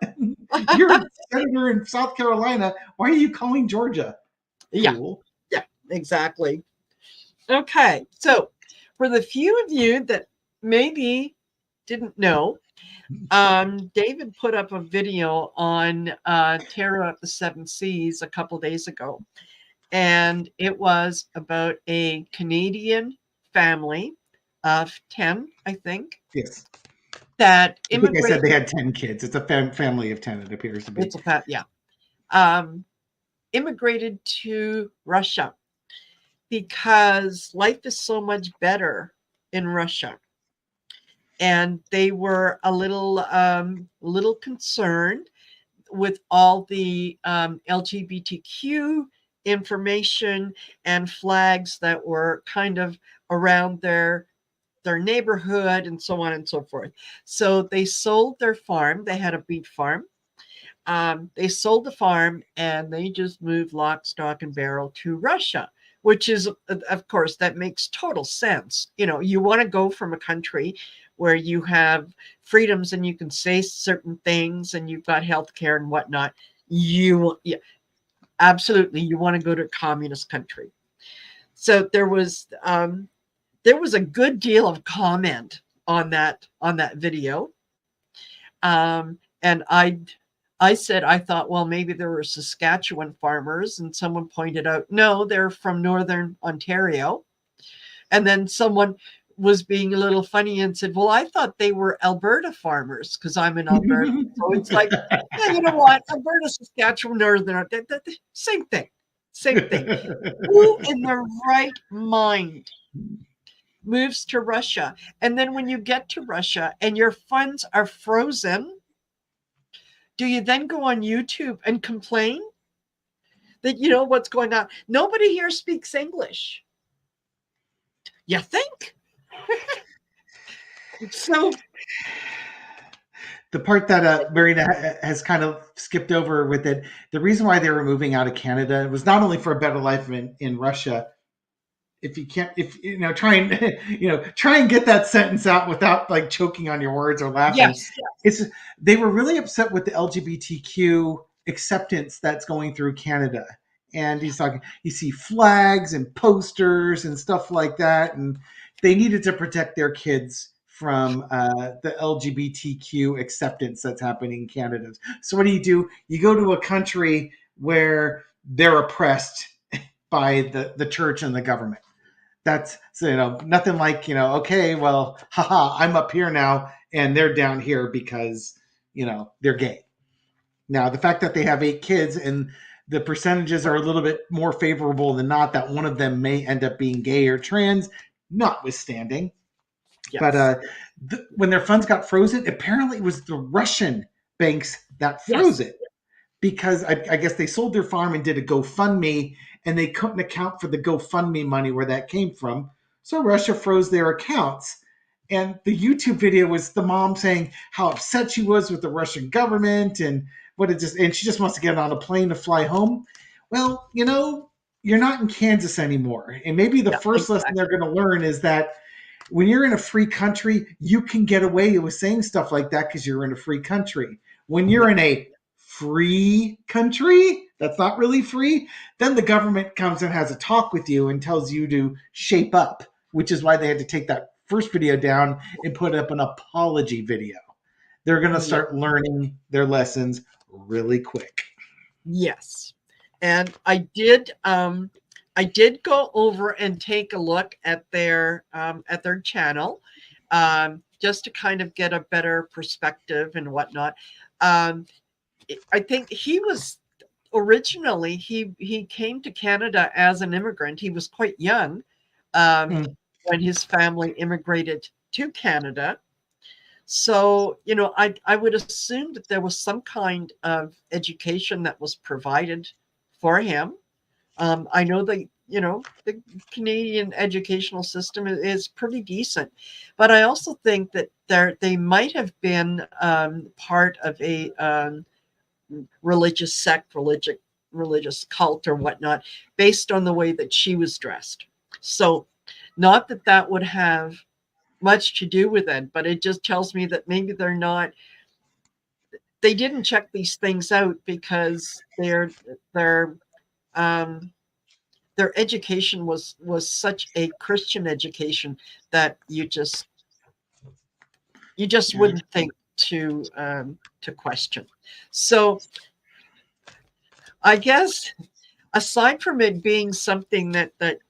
You're a senator in South Carolina. Why are you calling Georgia? Yeah. Cool. Yeah, exactly. Okay. So for the few of you that maybe didn't know, David put up a video on Terror of the Seven Seas a couple days ago, and it was about a Canadian family of 10, I think. Yes. That I think I said immigrated. they had 10 kids. It's a family of 10, it appears to be. It's yeah. Immigrated to Russia because life is so much better in Russia. And they were a little concerned with all the LGBTQ information and flags that were kind of around their neighborhood and so on and so forth. So they sold their farm. They had a beet farm. They sold the farm and they just moved lock, stock, and barrel to Russia, which is, of course, that makes total sense. You want to go from a country where you have freedoms and you can say certain things and you've got healthcare and whatnot. Absolutely, you want to go to a communist country. So there was a good deal of comment on that video, and I said I thought, well, maybe there were Saskatchewan farmers, and someone pointed out, no, they're from Northern Ontario, and then someone was being a little funny and said, well, I thought they were Alberta farmers because I'm in Alberta. So it's like, yeah, you know what? Alberta, Saskatchewan, Northern, same thing. Who in their right mind moves to Russia? And then when you get to Russia and your funds are frozen, do you then go on YouTube and complain that you know what's going on? Nobody here speaks English. You think? So the part that Marina has kind of skipped over with it, the reason why they were moving out of Canada was not only for a better life in Russia. Try and get that sentence out without like choking on your words or laughing. Yes. They were really upset with the LGBTQ acceptance that's going through Canada. And he's talking, you see flags and posters and stuff like that. And they needed to protect their kids from the LGBTQ acceptance that's happening in Canada. So what do? You go to a country where they're oppressed by the church and the government. That's nothing like, okay, well, haha, I'm up here now and they're down here because, they're gay. Now, the fact that they have 8 kids and the percentages are a little bit more favorable than not that one of them may end up being gay or trans notwithstanding. But Yes. when their funds got frozen, apparently it was the Russian banks that froze Yes. it, because I guess they sold their farm and did a GoFundMe, and they couldn't account for the GoFundMe money where that came from. So Russia froze their accounts. And the YouTube video was the mom saying how upset she was with the Russian government and and she just wants to get on a plane to fly home. Well, you're not in Kansas anymore. And maybe the Yeah. first lesson Exactly. they're going to learn is that when you're in a free country, you can get away with saying stuff like that because you're in a free country. When you're Yeah. in a free country that's not really free, then the government comes and has a talk with you and tells you to shape up, which is why they had to take that first video down and put up an apology video. They're going to Yeah. start learning their lessons really quick. Yes. And I did go over and take a look at their channel, just to kind of get a better perspective and whatnot. Um, I think he was originally he came to Canada as an immigrant. He was quite young Mm. when his family immigrated to Canada. So, I would assume that there was some kind of education that was provided for him. I know the Canadian educational system is pretty decent, but I also think that they might have been part of a religious sect, religious cult or whatnot, based on the way that she was dressed. So, not that that would have much to do with it, but it just tells me that maybe they didn't check these things out because their um, their education was such a Christian education that you just Yeah. wouldn't think to question. So I guess aside from it being something that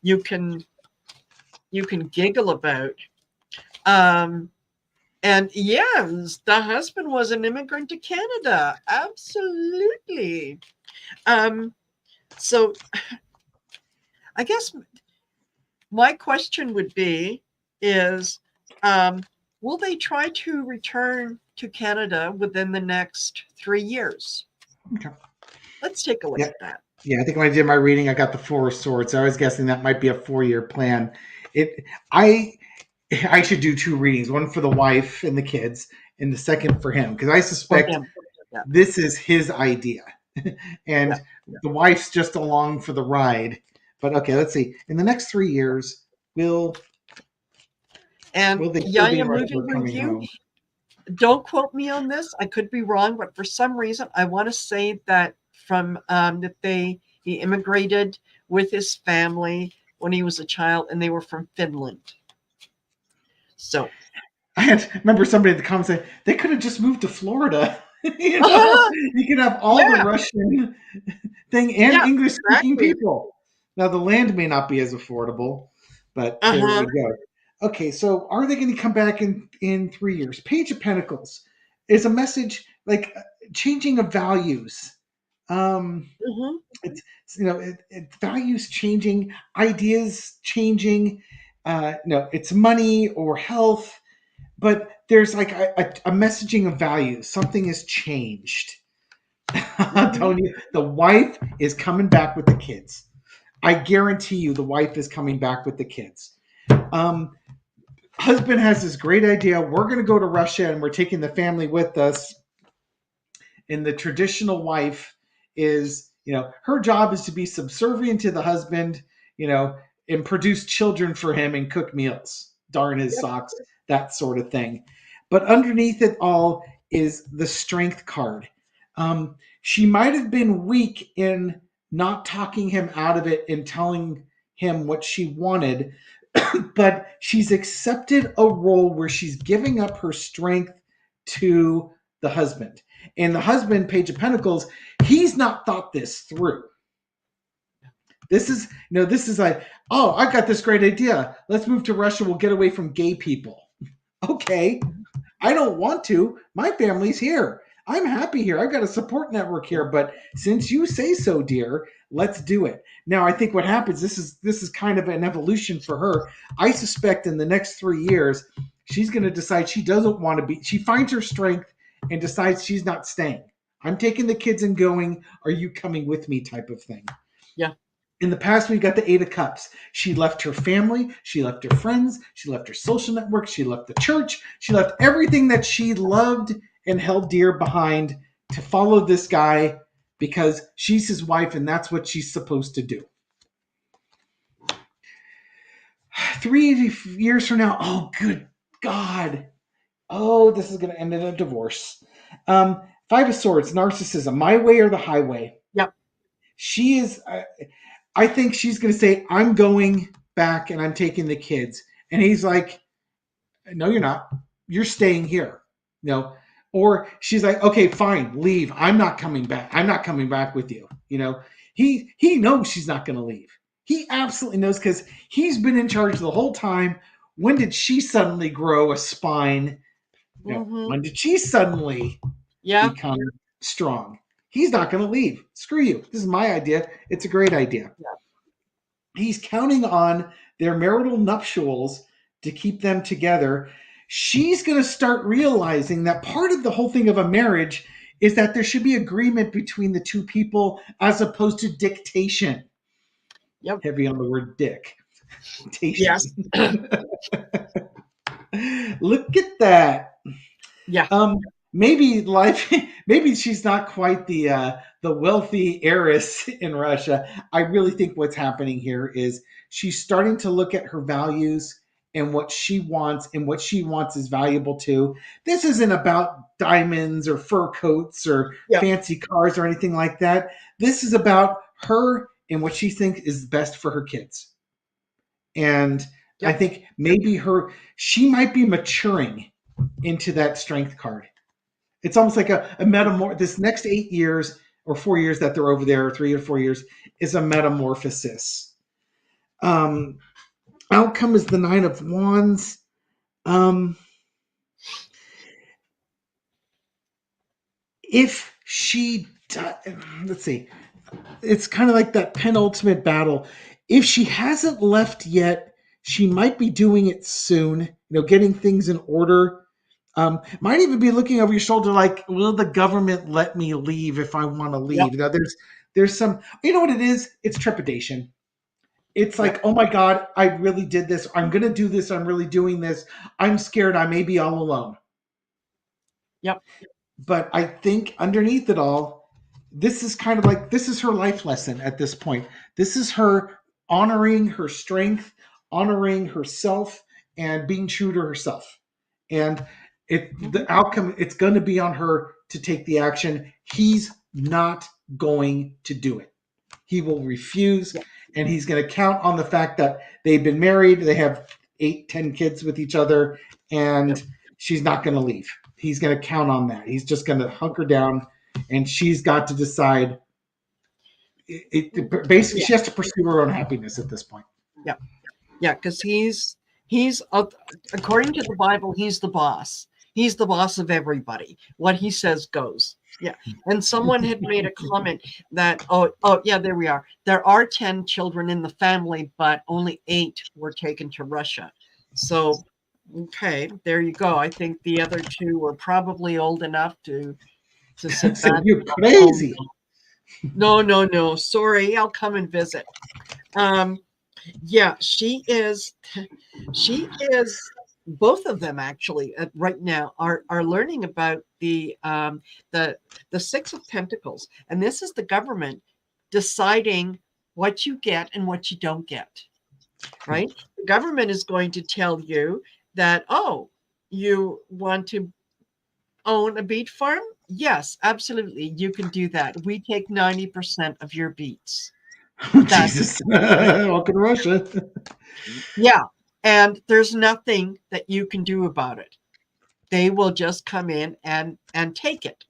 you can giggle about, and yes, the husband was an immigrant to Canada, absolutely. So I guess my question would be is, will they try to return to Canada within the next 3 years? Okay. Let's take a look Yeah. at that. Yeah, I think when I did my reading, I got the Four of Swords. I was guessing that might be a 4-year plan. It, I, I should do 2 readings, one for the wife and the kids, and the second for him, because I For suspect him. Yeah. this is his idea, Yeah. and the wife's just along for the ride. But okay, let's see. In the next 3 years, will And will they still be in Yaya, Russia moving or with coming you, home? don't quote me on this. I could be wrong, but for some reason, I want to say that he immigrated with his family when he was a child, and they were from Finland. So, I remember somebody in the comments saying they could have just moved to Florida. uh-huh, You could have all the yeah, Russian thing and yeah, English speaking exactly. people. Now the land may not be as affordable, but there we Uh-huh. go. Okay, so are they going to come back in 3 years? Page of Pentacles is a message like changing of values. Hmm. It's values changing, ideas changing. No, it's money or health, but there's like a messaging of values. Something has changed. I'm Hmm. telling you, the wife is coming back with the kids. I guarantee you, the wife is coming back with the kids. Um, Husband has this great idea. We're going to go to Russia and we're taking the family with us. And the traditional wife is, her job is to be subservient to the husband, you know, and produce children for him and cook meals, darn his Yep. socks, that sort of thing. But underneath it all is the strength card. She might have been weak in not talking him out of it and telling him what she wanted, but she's accepted a role where she's giving up her strength to the husband. And the husband, Page of Pentacles, he's not thought this through. This is like, oh, I got this great idea. Let's move to Russia. We'll get away from gay people. Okay, I don't want to. My family's here. I'm happy here. I've got a support network here, but since you say so, dear, let's do it. Now, I think what happens, this is kind of an evolution for her. I suspect in the next 3 years, she's going to decide she doesn't want to be, she finds her strength and decides she's not staying. I'm taking the kids and going. Are you coming with me type of thing? Yeah. In the past, we got the Eight of Cups. She left her family. She left her friends. She left her social network. She left the church. She left everything that she loved and held dear behind to follow this guy because she's his wife and that's what she's supposed to do. 3 years from now, oh, good God. Oh, this is going to end in a divorce. Five of Swords, narcissism, my way or the highway. Yep. She is, I think she's going to say, I'm going back and I'm taking the kids. And he's like, no, you're not. You're staying here. No. Or she's like, okay, fine, leave. I'm not coming back. I'm not coming back with you. He knows she's not going to leave. He absolutely knows because he's been in charge the whole time. When did she suddenly grow a spine? Mm-hmm. When did she suddenly become strong? He's not going to leave. Screw you. This is my idea. It's a great idea. Yeah. He's counting on their marital nuptials to keep them together. She's going to start realizing that part of the whole thing of a marriage is that there should be agreement between the two people as opposed to dictation. Yep. Heavy on the word dick. Yes. Look at that. Yeah. Maybe she's not quite the wealthy heiress in Russia. I really think what's happening here is she's starting to look at her values and what she wants, and what she wants is valuable too. This isn't about diamonds or fur coats or fancy cars or anything like that. This is about her and what she thinks is best for her kids. And I think maybe she might be maturing into that strength card. It's almost like a this next 8 years or 4 years that they're over there, or 3 or 4 years, is a metamorphosis. Outcome is the Nine of Wands. If she, let's see, it's kind of like that penultimate battle. If she hasn't left yet, she might be doing it soon, getting things in order. Might even be looking over your shoulder like, will the government let me leave if I want to leave? Now, there's some, what it is? It's trepidation. It's like, oh my God, I really did this. I'm going to do this. I'm really doing this. I'm scared I may be all alone. Yep. But I think underneath it all, this is kind of like, this is her life lesson at this point. This is her honoring her strength, honoring herself, and being true to herself. And the outcome, it's going to be on her to take the action. He's not going to do it. He will refuse, and he's going to count on the fact that they've been married. They have 8-10 kids with each other, and she's not going to leave. He's going to count on that. He's just going to hunker down, and she's got to decide. Basically, she has to pursue her own happiness at this point. Yeah. Yeah, because he's according to the Bible, he's the boss. He's the boss of everybody. What he says goes. Yeah. And someone had made a comment that, there we are. There are 10 children in the family, but only 8 were taken to Russia. So, okay, there you go. I think the other 2 were probably old enough to sit back. You're crazy. No. Sorry, I'll come and visit. Yeah, she is. Both of them actually right now are learning about the 6 of Pentacles, and this is the government deciding what you get and what you don't get. Right? The government is going to tell you that, you want to own a beet farm? Yes, absolutely, you can do that. We take 90% of your beets. Jesus, welcome to Russia. Yeah. And there's nothing that you can do about it. They will just come in and take it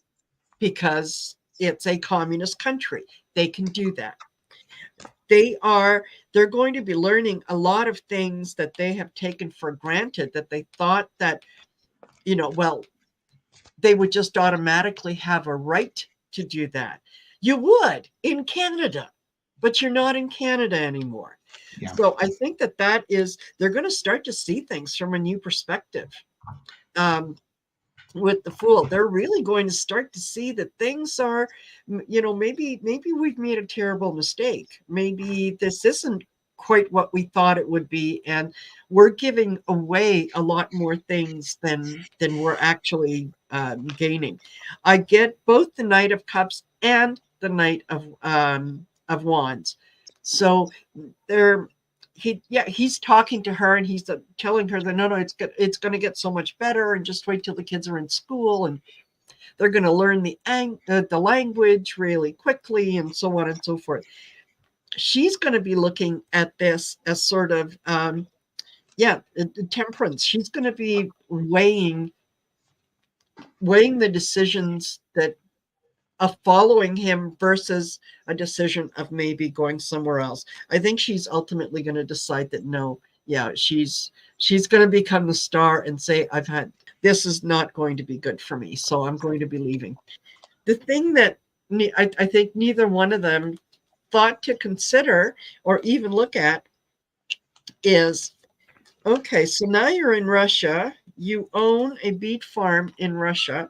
because it's a communist country. They can do that. They're going to be learning a lot of things that they have taken for granted, that they thought that, they would just automatically have a right to do that. You would in Canada, but you're not in Canada anymore. Yeah. So I think that is, they're going to start to see things from a new perspective. With the Fool, they're really going to start to see that things are, maybe we've made a terrible mistake. Maybe this isn't quite what we thought it would be, and we're giving away a lot more things than we're actually gaining. I get both the Knight of Cups and the Knight of Wands, so they're he's talking to her, and he's telling her that no, it's going to get so much better, and just wait till the kids are in school, and they're going to learn the language really quickly, and so on and so forth. She's going to be looking at this as sort of temperance. She's going to be weighing the decisions that of following him versus a decision of maybe going somewhere else. I think she's ultimately going to decide that no, she's going to become the star and say, this is not going to be good for me, so I'm going to be leaving. The thing that I think neither one of them thought to consider or even look at is, okay, so now you're in Russia, you own a beet farm in Russia.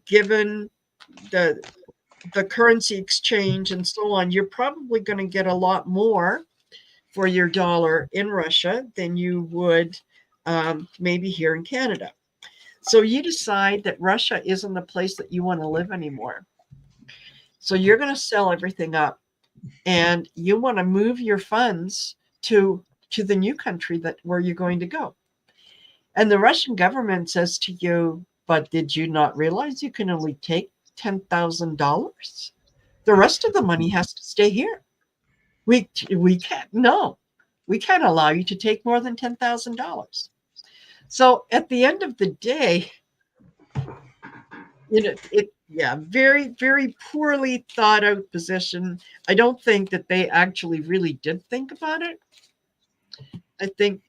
Given the currency exchange and so on, you're probably going to get a lot more for your dollar in Russia than you would maybe here in Canada. So you decide that Russia isn't a place that you want to live anymore. So you're going to sell everything up, and you want to move your funds to the new country where you're going to go. And the Russian government says to you, but did you not realize you can only take $10,000? The rest of the money has to stay here. We can't, no, we can't allow you to take more than $10,000. So at the end of the day, very, very poorly thought out position. I don't think that they actually really did think about it. I think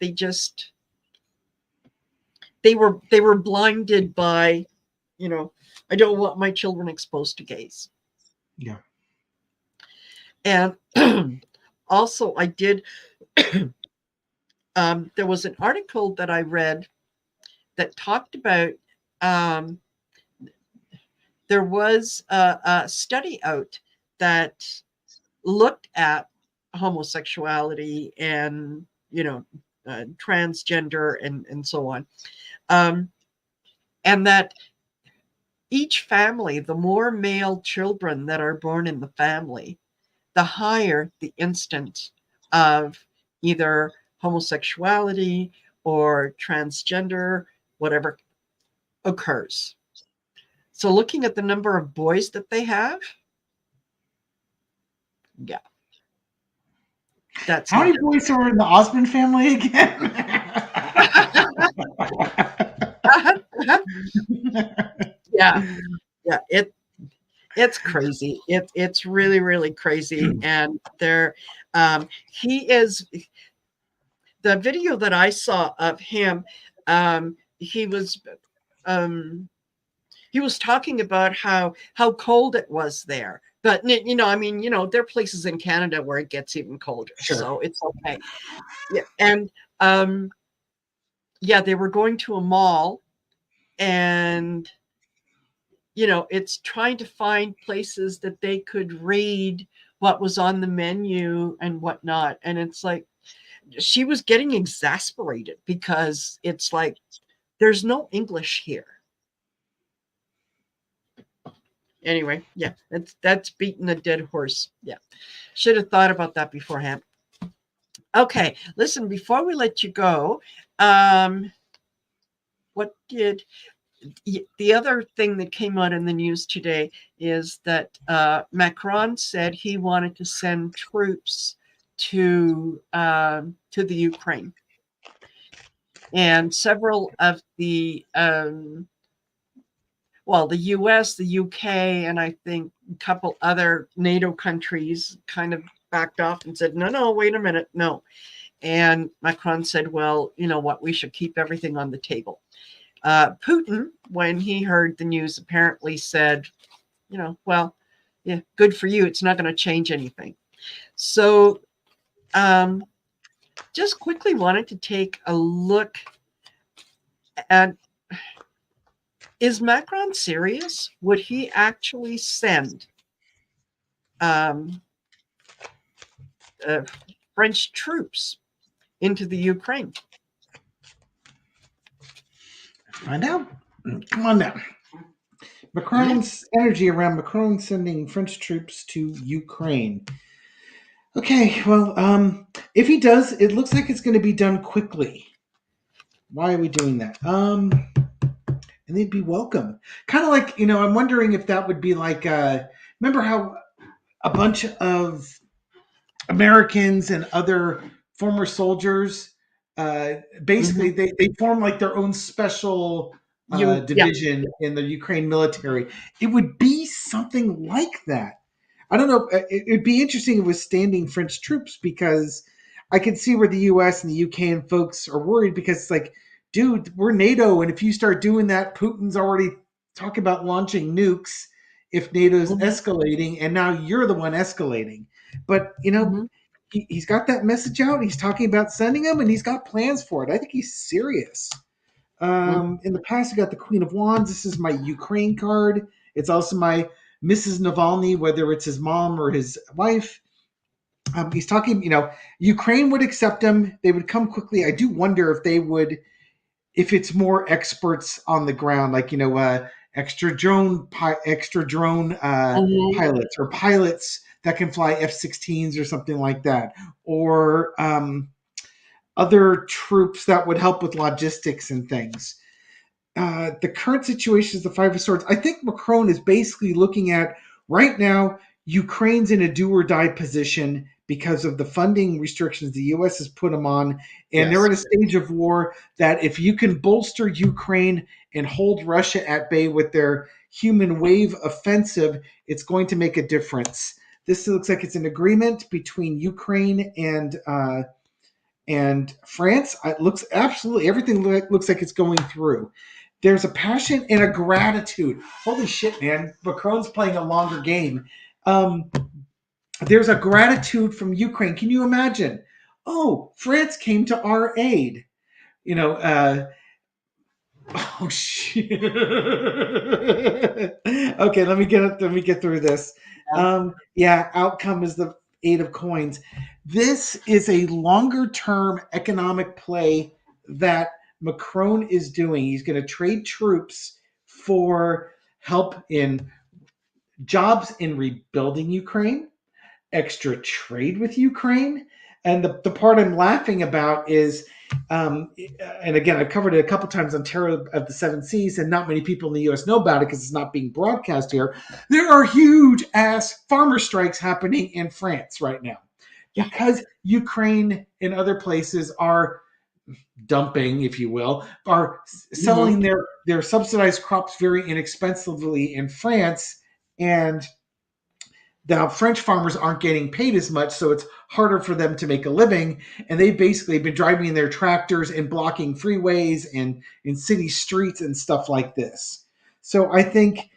they were blinded by, I don't want my children exposed to gays. Yeah. And also I did, there was an article that I read that talked about, there was a study out that looked at homosexuality and, transgender and so on. And that each family, the more male children that are born in the family, the higher the instance of either homosexuality or transgender, whatever, occurs. So looking at the number of boys that they have, that's how many boys are in the Osmond family again? It's crazy. It's really, really crazy. And he is, the video that I saw of him, he was talking about how cold it was there. But, there are places in Canada where it gets even colder. Sure. So it's okay. Yeah. And they were going to a mall, and, it's trying to find places that they could read what was on the menu and whatnot. And it's like, she was getting exasperated because it's like, there's no English here. Anyway, that's beating a dead horse. Yeah. Should have thought about that beforehand. Okay. Listen, before we let you go, the other thing that came out in the news today is that Macron said he wanted to send troops to the Ukraine, and several of the the US, the UK, and I think a couple other NATO countries kind of backed off and said, no, wait a minute, no. And Macron said, well, you know what, we should keep everything on the table. Putin, when he heard the news, apparently said, well, yeah, good for you. It's not going to change anything. So just quickly wanted to take a look at, is Macron serious? Would he actually send French troops into the Ukraine? Find out. Come on now. Macron's energy around Macron sending French troops to Ukraine. Okay, well, if he does, it looks like it's going to be done quickly. Why are we doing that? And they'd be welcome. Kind of like, I'm wondering if that would be like, remember how a bunch of Americans and other former soldiers, basically they form like their own special division in the Ukraine military. It would be something like that. I don't know. It'd be interesting if it was standing French troops, because I could see where the U.S. and the UK and folks are worried, because it's like, dude, we're NATO, and if you start doing that, Putin's already talking about launching nukes if NATO's escalating, and now you're the one escalating. But he's got that message out. He's talking about sending them, and he's got plans for it. I think he's serious. In the past, I got the Queen of Wands. This is my Ukraine card. It's also my Mrs. Navalny, whether it's his mom or his wife. He's talking, Ukraine would accept him. They would come quickly. I do wonder if they would, if it's more experts on the ground, like, extra drone pilots, or pilots that can fly F-16s or something like that, or other troops that would help with logistics and things. The current situation is the Five of Swords. I think Macron is basically looking at, right now, Ukraine's in a do or die position because of the funding restrictions the U.S. has put them on. And they're at a stage of war that if you can bolster Ukraine and hold Russia at bay with their human wave offensive, it's going to make a difference. This looks like it's an agreement between Ukraine and France. It looks absolutely, everything looks like it's going through. There's a passion and a gratitude. Holy shit, man. Macron's playing a longer game. There's a gratitude from Ukraine. Can you imagine? Oh, France came to our aid. Oh shit. Okay, let me get through this. Outcome is the Eight of Coins. This is a longer term economic play that Macron is doing. He's going to trade troops for help in jobs in rebuilding Ukraine, extra trade with Ukraine. And the part I'm laughing about is, and again, I've covered it a couple times on Terror of the Seven Seas, and not many people in the U.S. know about it because it's not being broadcast here. There are huge ass farmer strikes happening in France right now because Ukraine and other places are dumping, if you will, are selling their subsidized crops very inexpensively in France, and the French farmers aren't getting paid as much, so it's harder for them to make a living. And they've basically been driving their tractors and blocking freeways and in city streets and stuff like this. So I think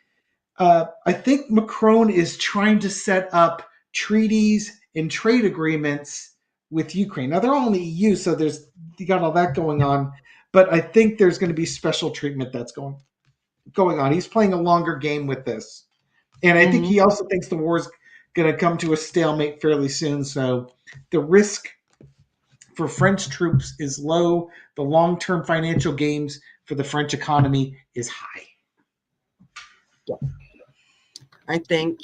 Macron is trying to set up treaties and trade agreements with Ukraine. Now they're all in the EU, so you got all that going on. But I think there's going to be special treatment that's going on. He's playing a longer game with this. And I think he also thinks the war is going to come to a stalemate fairly soon. So the risk for French troops is low. The long-term financial gains for the French economy is high. Yeah. I think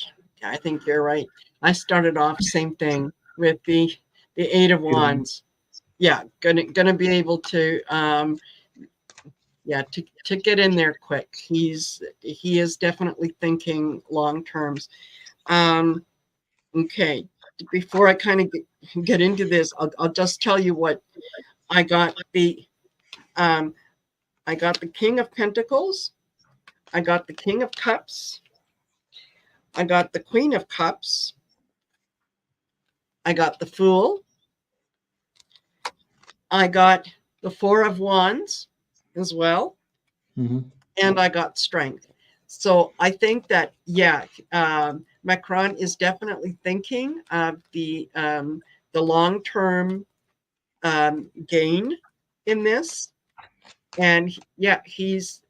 you're right. I started off same thing with the Eight of Wands. Yeah, gonna be able to to get in there quick. He is definitely thinking long terms. Okay, before I kind of get into this, I'll just tell you what I got. I got the King of Pentacles. I got the King of Cups. I got the Queen of Cups. I got the Fool. I got the Four of Wands as well. Mhm. and I got strength. So I think that, yeah, Macron is definitely thinking of the long term gain in this, and yeah, he's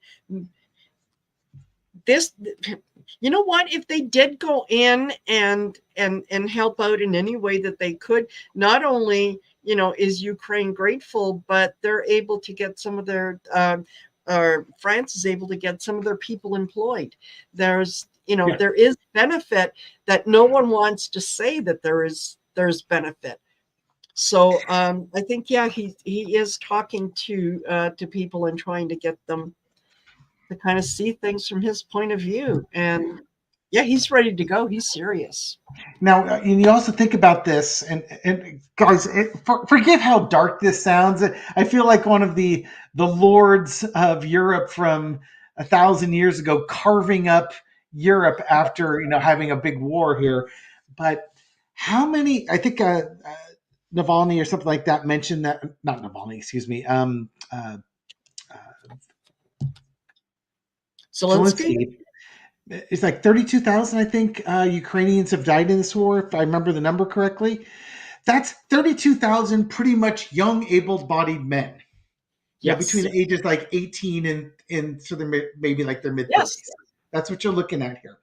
this. You know what? If they did go in and help out in any way that they could, not only is Ukraine grateful, but they're able to get some of their or France is able to get some of their people employed. There's Yeah. there is benefit that no one wants to say that there's benefit. So I think, yeah, he is talking to people and trying to get them to kind of see things from his point of view. And yeah, he's ready to go. He's serious. Now, and you also think about this, and guys, forgive how dark this sounds. I feel like one of the lords of Europe from 1,000 years ago, carving up Europe after having a big war here. But how many? I think Navalny or something like that mentioned that. Not Navalny, excuse me. Zelensky? Zelensky. It's like 32,000, I think, Ukrainians have died in this war, if I remember the number correctly. That's 32,000 pretty much young, able-bodied men. Between Yes. the ages like 18 and so they're maybe like their mid 30s. Yes. That's what you're looking at here.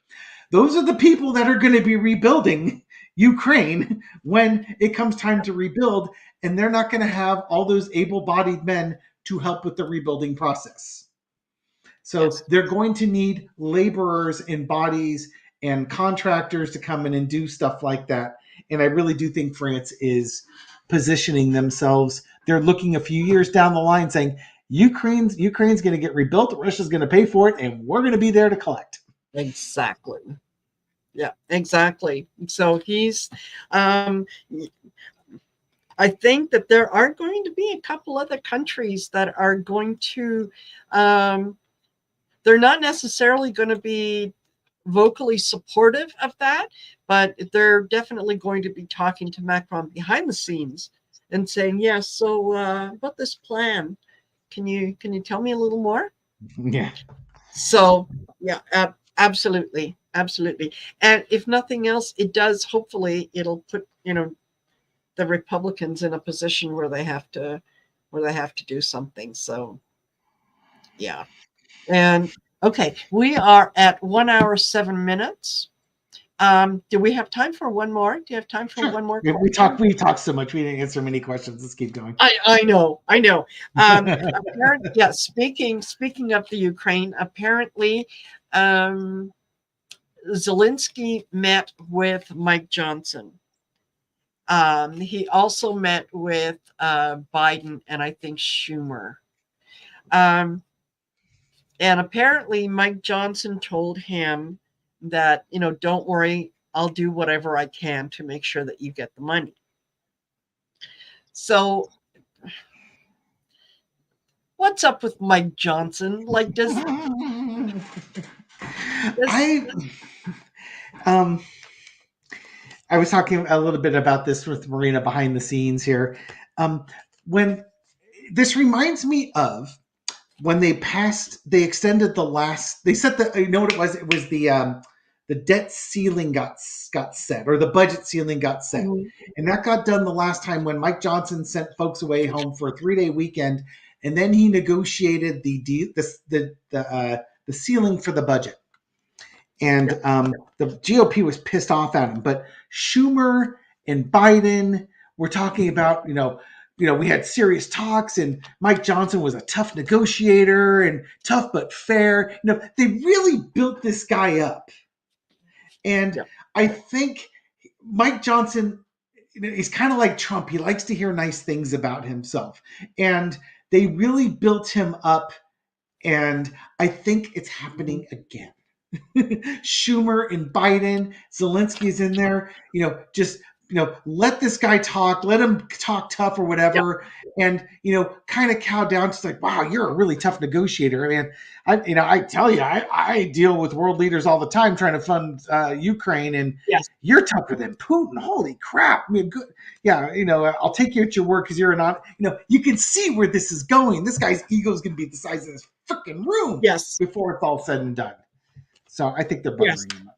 Those are the people that are going to be rebuilding Ukraine when it comes time to rebuild, and they're not going to have all those able-bodied men to help with the rebuilding process. So Yes. they're going to need laborers and bodies and contractors to come in and do stuff like that. And I really do think France is positioning themselves. They're looking a few years down the line saying, Ukraine's going to get rebuilt, Russia's going to pay for it, and we're going to be there to collect. Exactly. Yeah, exactly. So he's I think that there are going to be a couple other countries that are going to they're not necessarily going to be vocally supportive of that, but they're definitely going to be talking to Macron behind the scenes and saying, "Yes, yeah, so about this plan, can you tell me a little more?" Yeah. So yeah, absolutely, absolutely. And if nothing else, it does. Hopefully, it'll put the Republicans in a position where they have to do something. So yeah. And okay, we are at 1 hour 7 minutes. Do we have time for one more? Do you have time for Sure. one more Yeah, question? we talked so much. We didn't answer many questions. Let's keep going. I know. Yeah. Speaking of the Ukraine, apparently, Zelensky met with Mike Johnson. He also met with Biden and I think Schumer. And apparently, Mike Johnson told him that, don't worry, I'll do whatever I can to make sure that you get the money. So, what's up with Mike Johnson? Like, I um I was talking a little bit about this with Marina behind the scenes here. When this reminds me of when they extended the last, they set the, you know what it was? It was the debt ceiling got set, or the budget ceiling got set. And that got done the last time when Mike Johnson sent folks away home for a 3-day weekend. And then he negotiated the ceiling for the budget. And the GOP was pissed off at him. But Schumer and Biden were talking about, we had serious talks, and Mike Johnson was a tough negotiator and tough but fair. They really built this guy up. And I think Mike Johnson, he's kind of like Trump. He likes to hear nice things about himself. And they really built him up. And I think it's happening again. Schumer and Biden, Zelensky's in there, just let this guy talk, let him talk tough or Yeah. whatever, and kind of cow down. Just like, wow, you're a really tough negotiator, man. I tell you, I deal with world leaders all the time trying to fund Ukraine, and Yes. you're tougher than Putin. Holy crap! I mean, good. Yeah, I'll take you at your word because you're not. You can see where this is going. This guy's ego is going to be the size of this freaking room Yes. before it's all said and done. So I think they're Yes. buttering him up.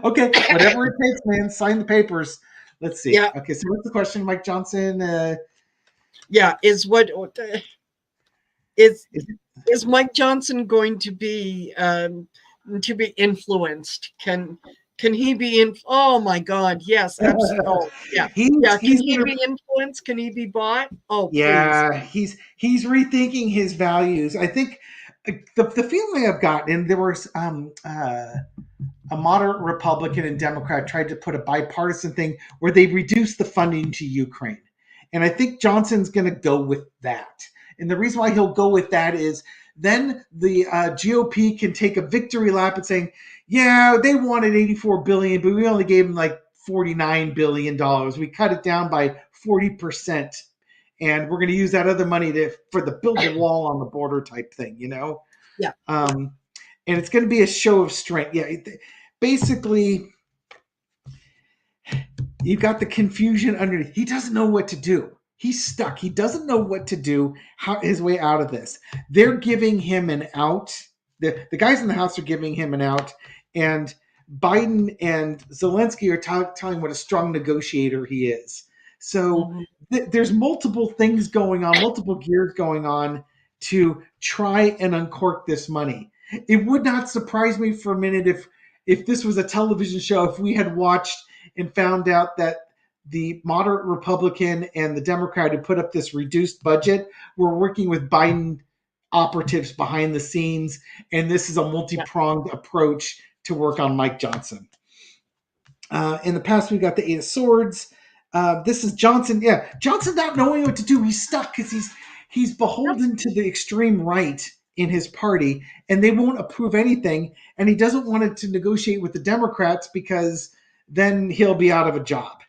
Okay, whatever it takes, man. Sign the papers. Let's see. Yeah. Okay, so what's the question, Mike Johnson? Yeah. Is Mike Johnson going to be influenced? Can he be oh my God, yes, absolutely. Oh, yeah. Can he be influenced? Can he be bought? Oh, yeah, please. he's rethinking his values. I think the feeling I've gotten, and there was a moderate Republican and Democrat tried to put a bipartisan thing where they reduced the funding to Ukraine. And I think Johnson's going to go with that. And the reason why he'll go with that is then the GOP can take a victory lap and saying, yeah, they wanted $84 billion, but we only gave them like $49 billion. We cut it down by 40%. And we're going to use that other money for the build a wall on the border type thing, Yeah. And it's going to be a show of strength. Yeah, basically, you've got the confusion underneath. He doesn't know what to do. He's stuck. He doesn't know what to do, his way out of this. They're giving him an out. The guys in the House are giving him an out. And Biden and Zelensky are telling what a strong negotiator he is. So there's multiple things going on, multiple gears going on to try and uncork this money. It would not surprise me for a minute if this was a television show, if we had watched and found out that the moderate Republican and the Democrat who put up this reduced budget were working with Biden operatives behind the scenes, and this is a multi-pronged approach to work on Mike Johnson. In the past, we got the Eight of Swords. This is Johnson. Yeah, Johnson not knowing what to do. He's stuck because he's beholden to the extreme right in his party, and they won't approve anything. And he doesn't want to negotiate with the Democrats because then he'll be out of a job.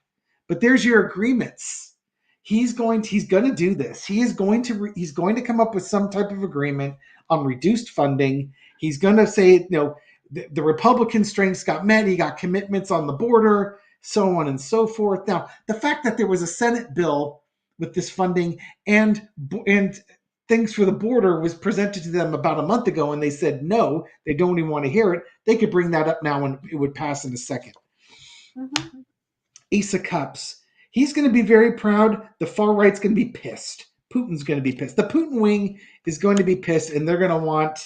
But there's your agreements. He's going to do this. He's going to come up with some type of agreement on reduced funding. He's going to say, the Republican strengths got met. He got commitments on the border, so on and so forth. Now, the fact that there was a Senate bill with this funding and things for the border was presented to them about a month ago, and they said no, they don't even want to hear it. They could bring that up now and it would pass in a second. Mm-hmm. Ace of Cups. He's going to be very proud. The far right's going to be pissed. Putin's going to be pissed. The Putin wing is going to be pissed, and they're going to want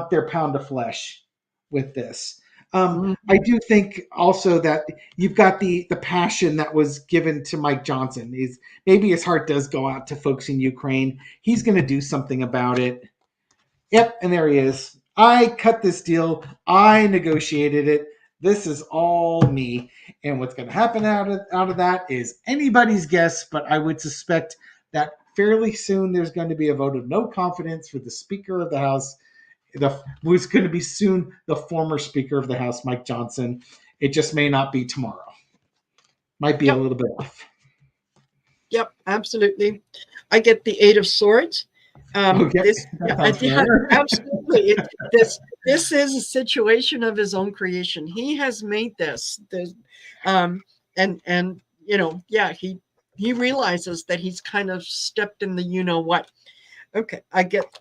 their pound of flesh with this. I do think also that you've got the passion that was given to Mike Johnson. Maybe his heart does go out to folks in Ukraine. He's going to do something about it. Yep, and there he is. I cut this deal. I negotiated it. This is all me. And what's going to happen out of that is anybody's guess, but I would suspect that fairly soon there's going to be a vote of no confidence for the Speaker of the House, who's going to be soon the former Speaker of the House, Mike Johnson. It just may not be tomorrow. Might be a little bit off. Yep, absolutely. I get the Eight of Swords. Absolutely. This is a situation of his own creation. He has made this, he realizes that he's kind of stepped in the what. Okay, I get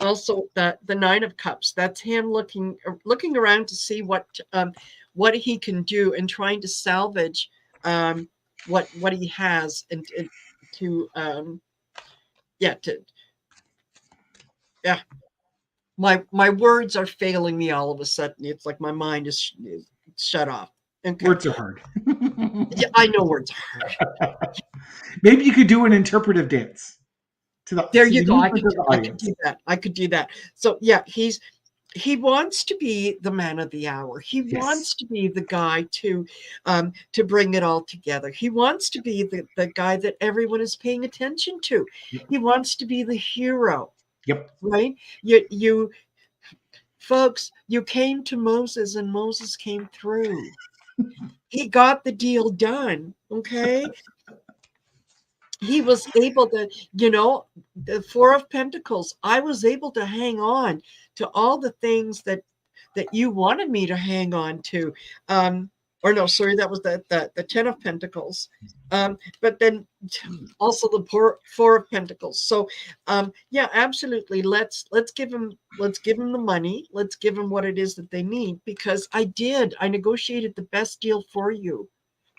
also the Nine of Cups. That's him looking around to see what he can do and trying to salvage what he has and to my words are failing me all of a sudden. It's like my mind is shut off. Okay. Words are hard. Yeah, I know words are hard. Maybe you could do an interpretive dance. There you go. I could do that. So yeah, he wants to be the man of the hour. He wants to be the guy to bring it all together. He wants to be the guy that everyone is paying attention to. Yep. He wants to be the hero. Yep. Right. You Folks, you came to Moses and Moses came through. He got the deal done. Okay. He was able to, the Four of Pentacles, I was able to hang on to all the things that you wanted me to hang on to. Or no, sorry, that was the Ten of Pentacles. But then also the Four of Pentacles. So yeah, absolutely. Let's give them the money. Let's give them what it is that they need, because I negotiated the best deal for you.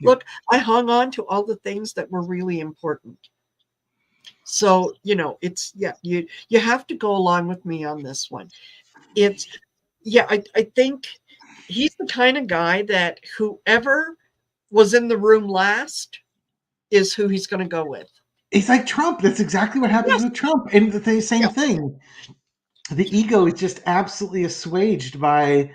Yeah. Look, I hung on to all the things that were really important. So, it's, yeah, you have to go along with me on this one. It's, yeah, I think he's the kind of guy that whoever was in the room last is who he's going to go with. It's like Trump. That's exactly what happens Yes. with Trump. And the same Yeah. thing. The ego is just absolutely assuaged by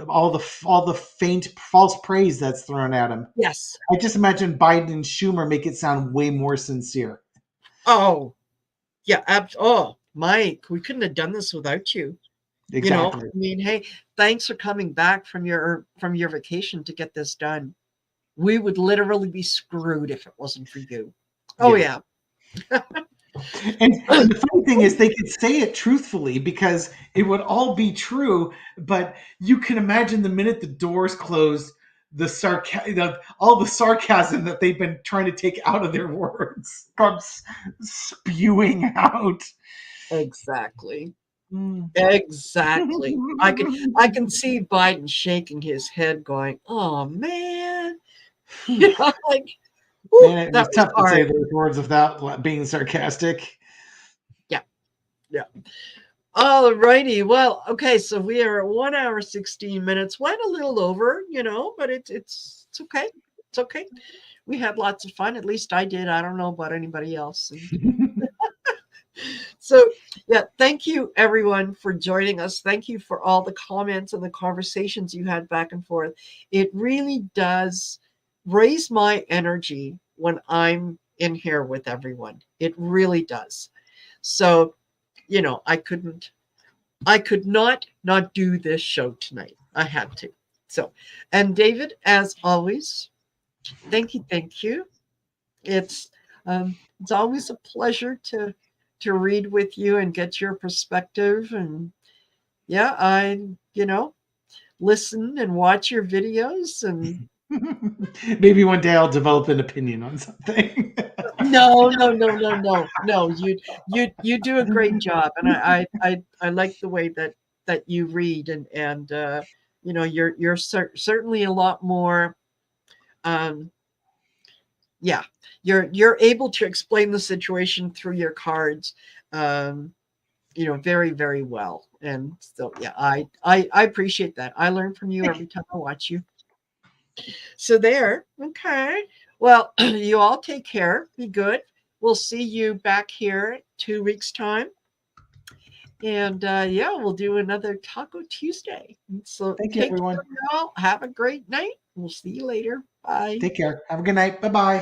all the faint false praise that's thrown at him. Yes. I just imagine Biden and Schumer make it sound way more sincere. Oh, yeah. Oh, Mike, we couldn't have done this without you. Exactly. I mean, hey, thanks for coming back from your vacation to get this done. We would literally be screwed if it wasn't for you. Oh, yeah. And the funny thing is, they could say it truthfully because it would all be true. But you can imagine the minute the doors close, all the sarcasm that they've been trying to take out of their words comes spewing out. Exactly. Exactly. I can see Biden shaking his head, going, "Oh man," like, man, it was tough to hard. say those words without being sarcastic. Yeah. All righty. Well, okay. So we are at 1 hour 16 minutes. Went a little over, but it's okay. It's okay. We had lots of fun. At least I did. I don't know about anybody else. So, yeah, thank you everyone for joining us. Thank you for all the comments and the conversations you had back and forth. It really does raise my energy when I'm in here with everyone. It really does. So, I could not do this show tonight. I had to. So, and David, as always, thank you. It's always a pleasure to read with you and get your perspective. And yeah, I listen and watch your videos. And Maybe one day I'll develop an opinion on something. no, you do a great job, and I like the way that you read, and you're certainly a lot more. Yeah, you're able to explain the situation through your cards, very, very well. And so, yeah, I appreciate that. I learn from you every time I watch you. So there. Okay. Well, you all take care. Be good. We'll see you back here 2 weeks time. And yeah, we'll do another Taco Tuesday. So Thank you, everyone. Care, y'all. Have a great night. We'll see you later. Bye. Take care. Have a good night. Bye-bye.